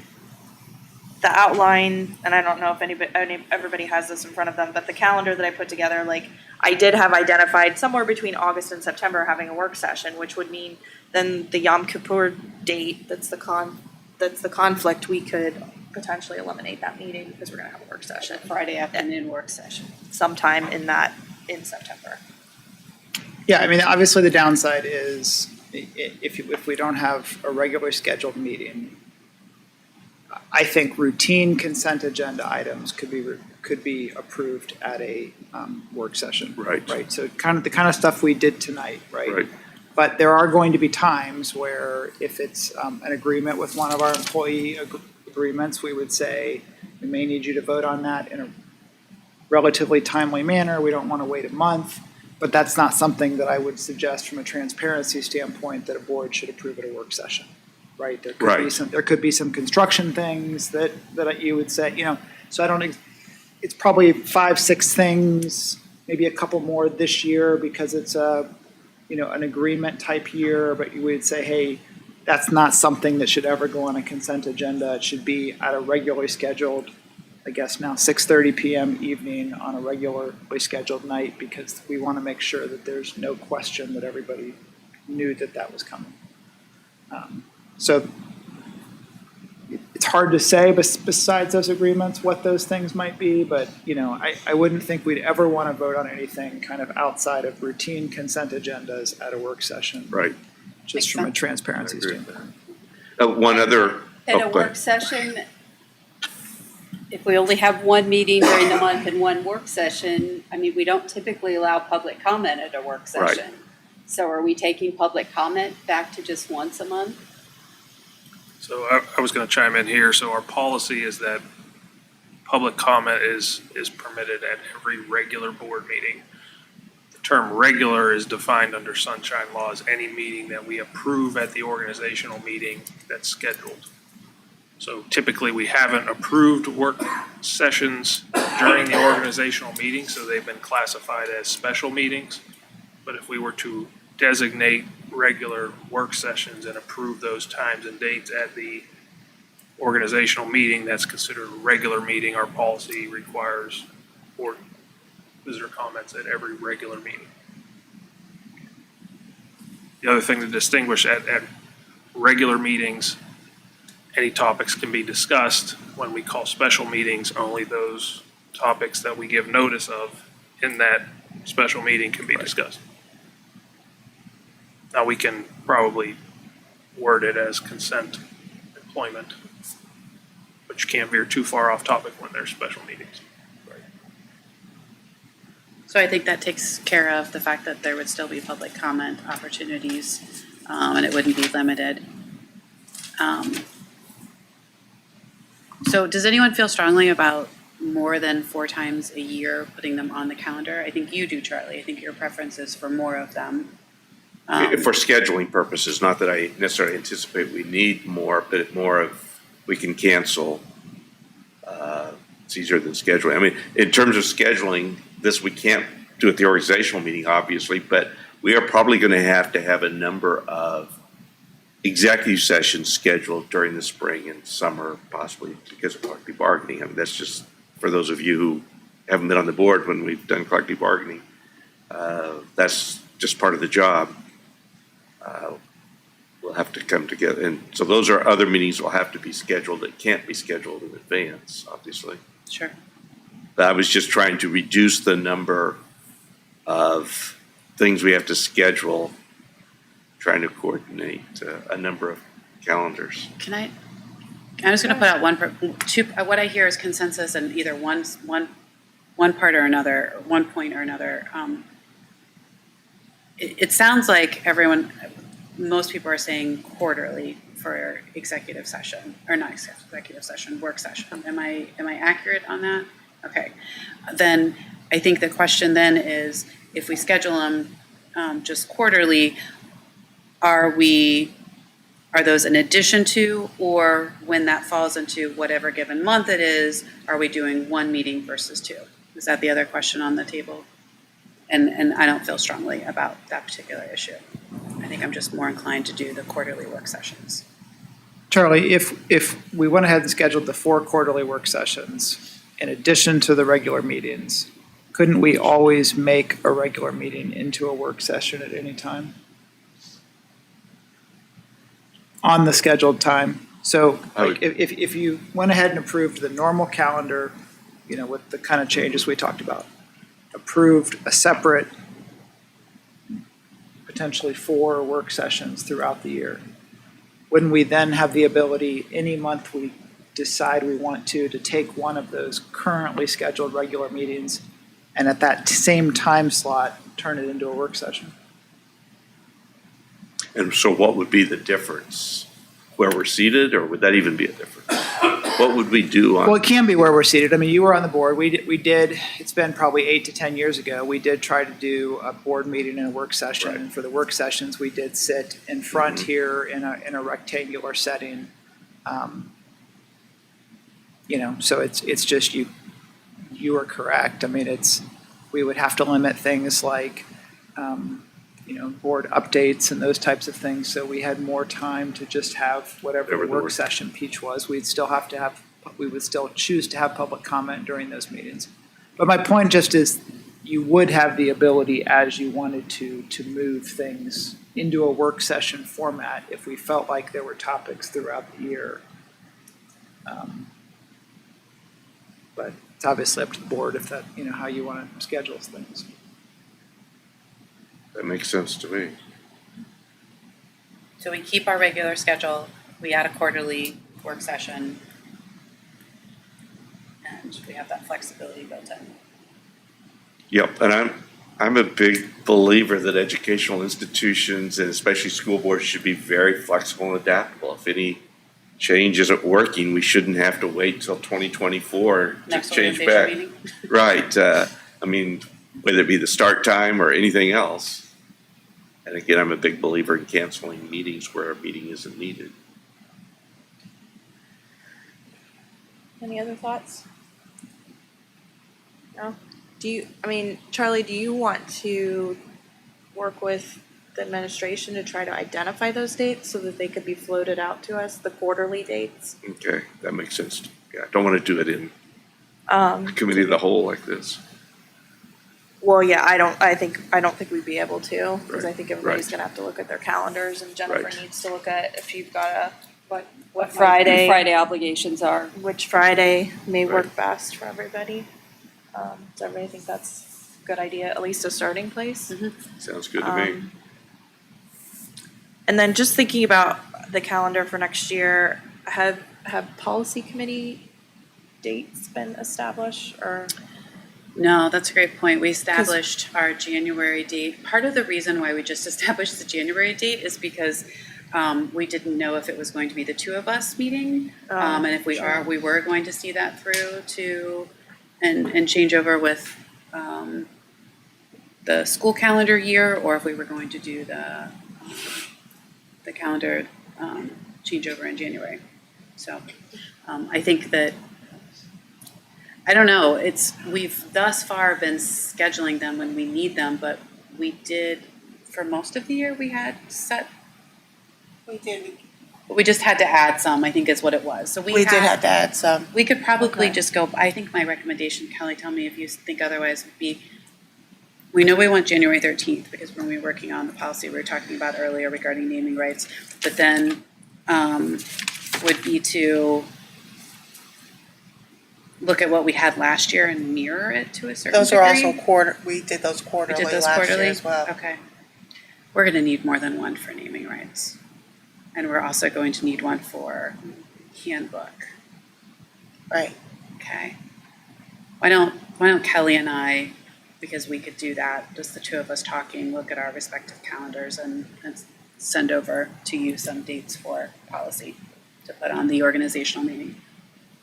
[SPEAKER 3] the outline, and I don't know if everybody has this in front of them, but the calendar that I put together, like, I did have identified somewhere between August and September having a work session, which would mean then the Yom Kippur date, that's the conflict, we could potentially eliminate that meeting because we're gonna have a work session
[SPEAKER 5] Friday afternoon work session.
[SPEAKER 3] sometime in September.
[SPEAKER 8] Yeah, I mean, obviously the downside is if we don't have a regular scheduled meeting, I think routine consent agenda items could be approved at a work session.
[SPEAKER 11] Right.
[SPEAKER 8] Right, so the kind of stuff we did tonight, right?
[SPEAKER 11] Right.
[SPEAKER 8] But there are going to be times where if it's an agreement with one of our employee agreements, we would say, we may need you to vote on that in a relatively timely manner. We don't want to wait a month. But that's not something that I would suggest from a transparency standpoint that a board should approve at a work session. right? There could be
[SPEAKER 11] Right.
[SPEAKER 8] there could be some construction things that you would say, so I don't, it's probably 5, 6 things, maybe a couple more this year because it's an agreement type year, but you would say, hey, that's not something that should ever go on a consent agenda. It should be at a regularly scheduled, I guess now 6:30 p.m. evening on a regularly scheduled night, because we want to make sure that there's no question that everybody knew that was coming. So it's hard to say, but besides those agreements, what those things might be. But, I wouldn't think we'd ever want to vote on anything kind of outside of routine consent agendas at a work session.
[SPEAKER 11] Right.
[SPEAKER 8] Just
[SPEAKER 10] Makes
[SPEAKER 8] from a
[SPEAKER 10] sense.
[SPEAKER 8] transparency
[SPEAKER 11] I agree.
[SPEAKER 8] standpoint.
[SPEAKER 11] One other.
[SPEAKER 5] In
[SPEAKER 11] oh,
[SPEAKER 5] a
[SPEAKER 11] go
[SPEAKER 5] work
[SPEAKER 11] ahead.
[SPEAKER 5] session, if we only have one meeting during the month and one work session, I mean, we don't typically allow public comment at a work
[SPEAKER 11] Right.
[SPEAKER 5] session. So are we taking public comment back to just once a month?
[SPEAKER 4] So I was going to chime in here. So our policy is that public comment is permitted at every regular board meeting. The term regular is defined under sunshine law as any meeting that we approve at the organizational meeting that's scheduled. So typically, we haven't approved work sessions during the organizational meeting, so they've been classified as special meetings. But if we were to designate regular work sessions and approve those times and dates at the organizational meeting, that's considered a regular meeting. Our policy requires board visitor comments at every regular meeting. The other thing to distinguish at regular meetings, any topics can be discussed. When we call special meetings, only those topics that we give notice of in that special meeting can be discussed. Now, we can probably word it as consent employment, but you can't veer too far off topic when there's special meetings.
[SPEAKER 10] So I think that takes care of the fact that there would still be public comment opportunities, and it wouldn't be limited. So does anyone feel strongly about more than 4 times a year putting them on the calendar? I think you do, Charlie. I think your preference is for more of them.
[SPEAKER 11] For scheduling purposes, not that I necessarily anticipate we need more, but more of we can cancel. It's easier than scheduling. I mean, in terms of scheduling, this we can't do at the organizational meeting, obviously, but we are probably going to have a number of executive sessions scheduled during the spring and summer, possibly because of collective bargaining. I mean, that's just for those of you who haven't been on the board when we've done collective bargaining. That's just part of the job. We'll have to come together. And so those are other meetings that will have to be scheduled that can't be scheduled in advance, obviously.
[SPEAKER 10] Sure.
[SPEAKER 11] But I was just trying to reduce the number of things we have to schedule, trying to coordinate a number of calendars.
[SPEAKER 10] I'm just going to put out what I hear is consensus in either one part or another, one point or another. It sounds like most people are saying quarterly for executive session, or not executive session, work session. Am I accurate on that? Okay. Then I think the question then is, if we schedule them just quarterly, are those in addition to, or when that falls into whatever given month it is, are we doing one meeting versus 2? Is that the other question on the table? And I don't feel strongly about that particular issue. I think I'm just more inclined to do the quarterly work sessions.
[SPEAKER 8] Charlie, if we went ahead and scheduled the 4 quarterly work sessions in addition to the regular meetings, couldn't we always make a regular meeting into a work session at any time? On the scheduled time. So like, if you went ahead and approved the normal calendar, with the kind of changes we talked about, approved a separate, potentially 4 work sessions throughout the year, wouldn't we then have the ability, any month we decide we want to take one of those currently scheduled regular meetings and at that same time slot, turn it into a work session?
[SPEAKER 11] And so what would be the difference? Where we're seated, or would that even be a difference? what would we do on?
[SPEAKER 8] Well, it can be where we're seated. I mean, you were on the board. We did, it's been probably 8 to 10 years ago, we did try to do a board meeting and a work session.
[SPEAKER 11] Right.
[SPEAKER 8] And for the work sessions, we did sit in front here in a rectangular setting. You know, so it's just you are correct. I mean, we would have to limit things like, you know, board updates and those types of things. So we had more time to just have whatever the work session piece was. We would still choose to have public comment during those meetings. But my point just is you would have the ability as you wanted to move things into a work session format if we felt like there were topics throughout the year. But it's obviously up to the board if that, you know, how you want to schedule things.
[SPEAKER 11] That makes sense to me.
[SPEAKER 10] So we keep our regular schedule, we add a quarterly work session, and we have that flexibility built in.
[SPEAKER 11] Yep, and I'm a big believer that educational institutions and especially school boards should be very flexible and adaptable. If any change isn't working, we shouldn't have to wait till 2024
[SPEAKER 10] Next
[SPEAKER 11] to change
[SPEAKER 10] organizational
[SPEAKER 11] back.
[SPEAKER 10] meeting.
[SPEAKER 11] Right. I mean, whether it be the start time or anything else. And again, I'm a big believer in canceling meetings where a meeting isn't needed.
[SPEAKER 3] Any other thoughts? No? Charlie, do you want to work with the administration to try to identify those dates so that they could be floated out to us, the quarterly dates?
[SPEAKER 11] Okay, that makes sense. Yeah, I don't want to do it in a committee of the whole like this.
[SPEAKER 3] Well, yeah, I don't think we'd be able to, because I
[SPEAKER 11] Right,
[SPEAKER 3] think everybody's
[SPEAKER 11] right.
[SPEAKER 3] gonna have to look at their calendars, and Jennifer
[SPEAKER 11] Right.
[SPEAKER 3] needs to look at if you've got
[SPEAKER 5] What
[SPEAKER 3] What
[SPEAKER 5] my
[SPEAKER 3] Friday?
[SPEAKER 5] Friday obligations are.
[SPEAKER 3] which Friday may work
[SPEAKER 11] Right.
[SPEAKER 3] best for everybody. Does everybody think that's a good idea, at least a starting place?
[SPEAKER 11] Sounds good to me.
[SPEAKER 3] And then just thinking about the calendar for next year, have policy committee dates been established, or?
[SPEAKER 10] No, that's a great point. We established our January date. Part of the reason why we just established the January date is because we didn't know if it was going to be the two of us meeting. And if we were going to see that through to, and change over with the school calendar year, or if we were going to do the calendar changeover in January. So I think that, I don't know, we've thus far been scheduling them when we need them, but we did, for most of the year, we had set.
[SPEAKER 12] We did.
[SPEAKER 10] We just had to add some, I think is what it was. So
[SPEAKER 12] We did have to add some.
[SPEAKER 10] we could probably
[SPEAKER 3] Okay.
[SPEAKER 10] just go, I think my recommendation, Kelly, tell me if you think otherwise, would be, we know we want January 13th, because when we were working on the policy we were talking about earlier regarding naming rights, but then would be to look at what we had last year and mirror it to a certain
[SPEAKER 12] Those are
[SPEAKER 10] degree.
[SPEAKER 12] also we did those
[SPEAKER 10] We
[SPEAKER 12] quarterly
[SPEAKER 10] did those
[SPEAKER 12] last year
[SPEAKER 10] quarterly
[SPEAKER 12] as well.
[SPEAKER 10] Okay. We're gonna need more than one for naming rights. And we're also going to need one for handbook.
[SPEAKER 12] Right.
[SPEAKER 10] Okay. Why don't Kelly and I, because we could do that, just the two of us talking, look at our respective calendars and send over to you some dates for policy to put on the organizational meeting.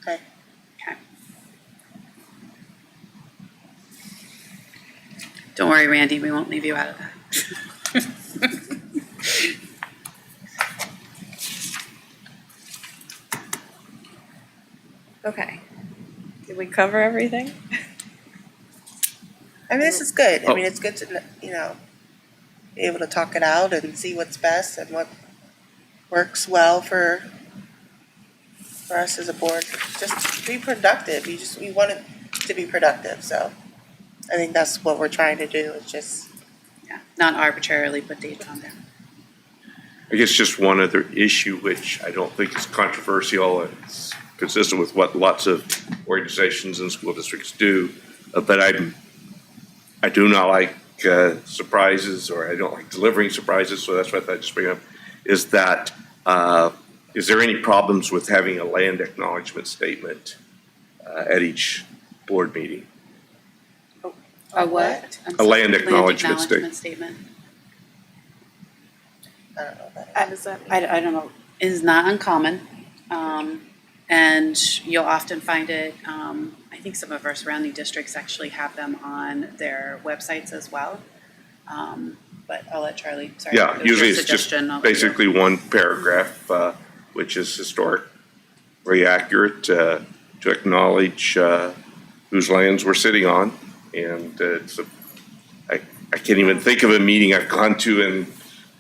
[SPEAKER 12] Okay.
[SPEAKER 10] Okay. Don't worry, Randy, we won't leave you out of that.
[SPEAKER 3] Okay. Did we cover everything?
[SPEAKER 12] I mean, this is good. I
[SPEAKER 11] Oh.
[SPEAKER 12] mean, it's good to, be able to talk it out and see what's best and what works well for us as a board. Just be productive. We want it to be productive, so I think that's what we're trying to do, is just.
[SPEAKER 10] Yeah, not arbitrarily put dates on there.
[SPEAKER 11] I guess just one other issue, which I don't think is controversial, it's consistent with what lots of organizations and school districts do, but I do not like surprises, or I don't like delivering surprises, so that's what I just bring up, is that, is there any problems with having a land acknowledgement statement at each board meeting?
[SPEAKER 10] A what?
[SPEAKER 11] A land acknowledgement
[SPEAKER 10] statement.
[SPEAKER 12] I don't know that.
[SPEAKER 3] What does that mean?
[SPEAKER 5] I don't know.
[SPEAKER 10] Is not uncommon. And you'll often find it, I think some of our surrounding districts actually have them on their websites as well. But I'll let Charlie, sorry.
[SPEAKER 11] Yeah,
[SPEAKER 10] it was your
[SPEAKER 11] usually it's just
[SPEAKER 10] suggestion. I'll let you-
[SPEAKER 11] basically one paragraph, which is historic, very accurate, to acknowledge whose lands we're sitting on. And I can't even think of a meeting I've gone to in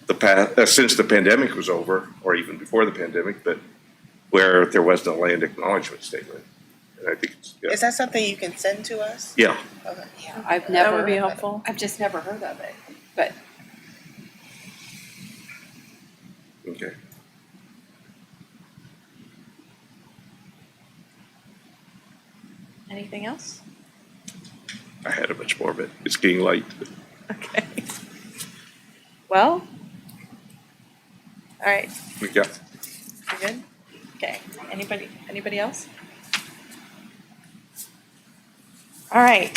[SPEAKER 11] the past, since the pandemic was over, or even before the pandemic, but where there was no land acknowledgement statement. And I think it's, yeah.
[SPEAKER 12] Is that something you can send to us?
[SPEAKER 11] Yeah.
[SPEAKER 12] Okay.
[SPEAKER 10] Yeah, I've
[SPEAKER 3] That
[SPEAKER 10] never.
[SPEAKER 3] would be helpful.
[SPEAKER 10] I've just never heard of it, but
[SPEAKER 11] Okay.
[SPEAKER 3] Anything else?
[SPEAKER 11] I had a bunch more, but it's getting late.
[SPEAKER 3] Okay. Well, all right,
[SPEAKER 11] Yeah.
[SPEAKER 3] you good? Okay, anybody else? All right.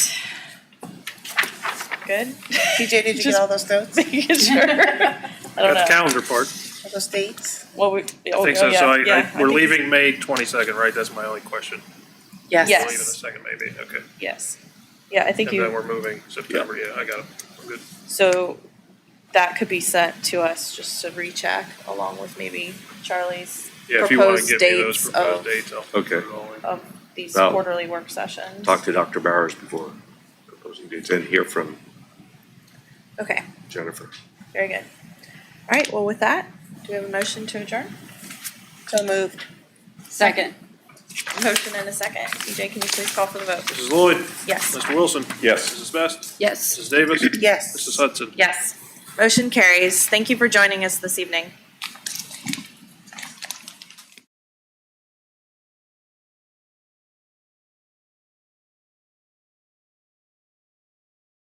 [SPEAKER 3] Good?
[SPEAKER 12] TJ, did you get all those notes?
[SPEAKER 3] Making sure. I don't
[SPEAKER 4] Got the
[SPEAKER 3] know.
[SPEAKER 4] calendar part.
[SPEAKER 12] All those dates?
[SPEAKER 3] Well,
[SPEAKER 4] I think so. So we're
[SPEAKER 3] think-
[SPEAKER 4] leaving May 22nd, right? That's my only question.
[SPEAKER 10] yes.
[SPEAKER 3] Yes.
[SPEAKER 4] We're leaving the second, maybe. Okay.
[SPEAKER 3] Yes. Yeah, I think
[SPEAKER 4] And then
[SPEAKER 3] you,
[SPEAKER 4] we're moving September. Yeah, I got it. I'm good.
[SPEAKER 3] so that could be sent to us just to recheck along with maybe Charlie's
[SPEAKER 4] Yeah, if you want to
[SPEAKER 3] proposed
[SPEAKER 4] give me those
[SPEAKER 3] dates
[SPEAKER 4] proposed
[SPEAKER 3] of,
[SPEAKER 4] dates, I'll
[SPEAKER 11] Okay.
[SPEAKER 4] put it all in.
[SPEAKER 3] of these
[SPEAKER 11] Well,
[SPEAKER 3] quarterly work sessions.
[SPEAKER 11] Talk to Dr. Bowers before proposing dates and hear from
[SPEAKER 3] Okay,
[SPEAKER 11] Jennifer.
[SPEAKER 3] very good. All right, well, with that, do we have a motion to adjourn?
[SPEAKER 12] So moved.
[SPEAKER 10] Second.
[SPEAKER 3] Motion and a second. TJ, can you please call for the vote?
[SPEAKER 4] Mrs. Lloyd?
[SPEAKER 3] Yes.
[SPEAKER 4] Mr. Wilson?
[SPEAKER 11] Yes.
[SPEAKER 4] Mrs. Best?
[SPEAKER 10] Yes.
[SPEAKER 4] Mrs. Davis?
[SPEAKER 12] Yes.
[SPEAKER 4] Mrs. Hudson?
[SPEAKER 3] Yes. Motion carries. Thank you for joining us this evening.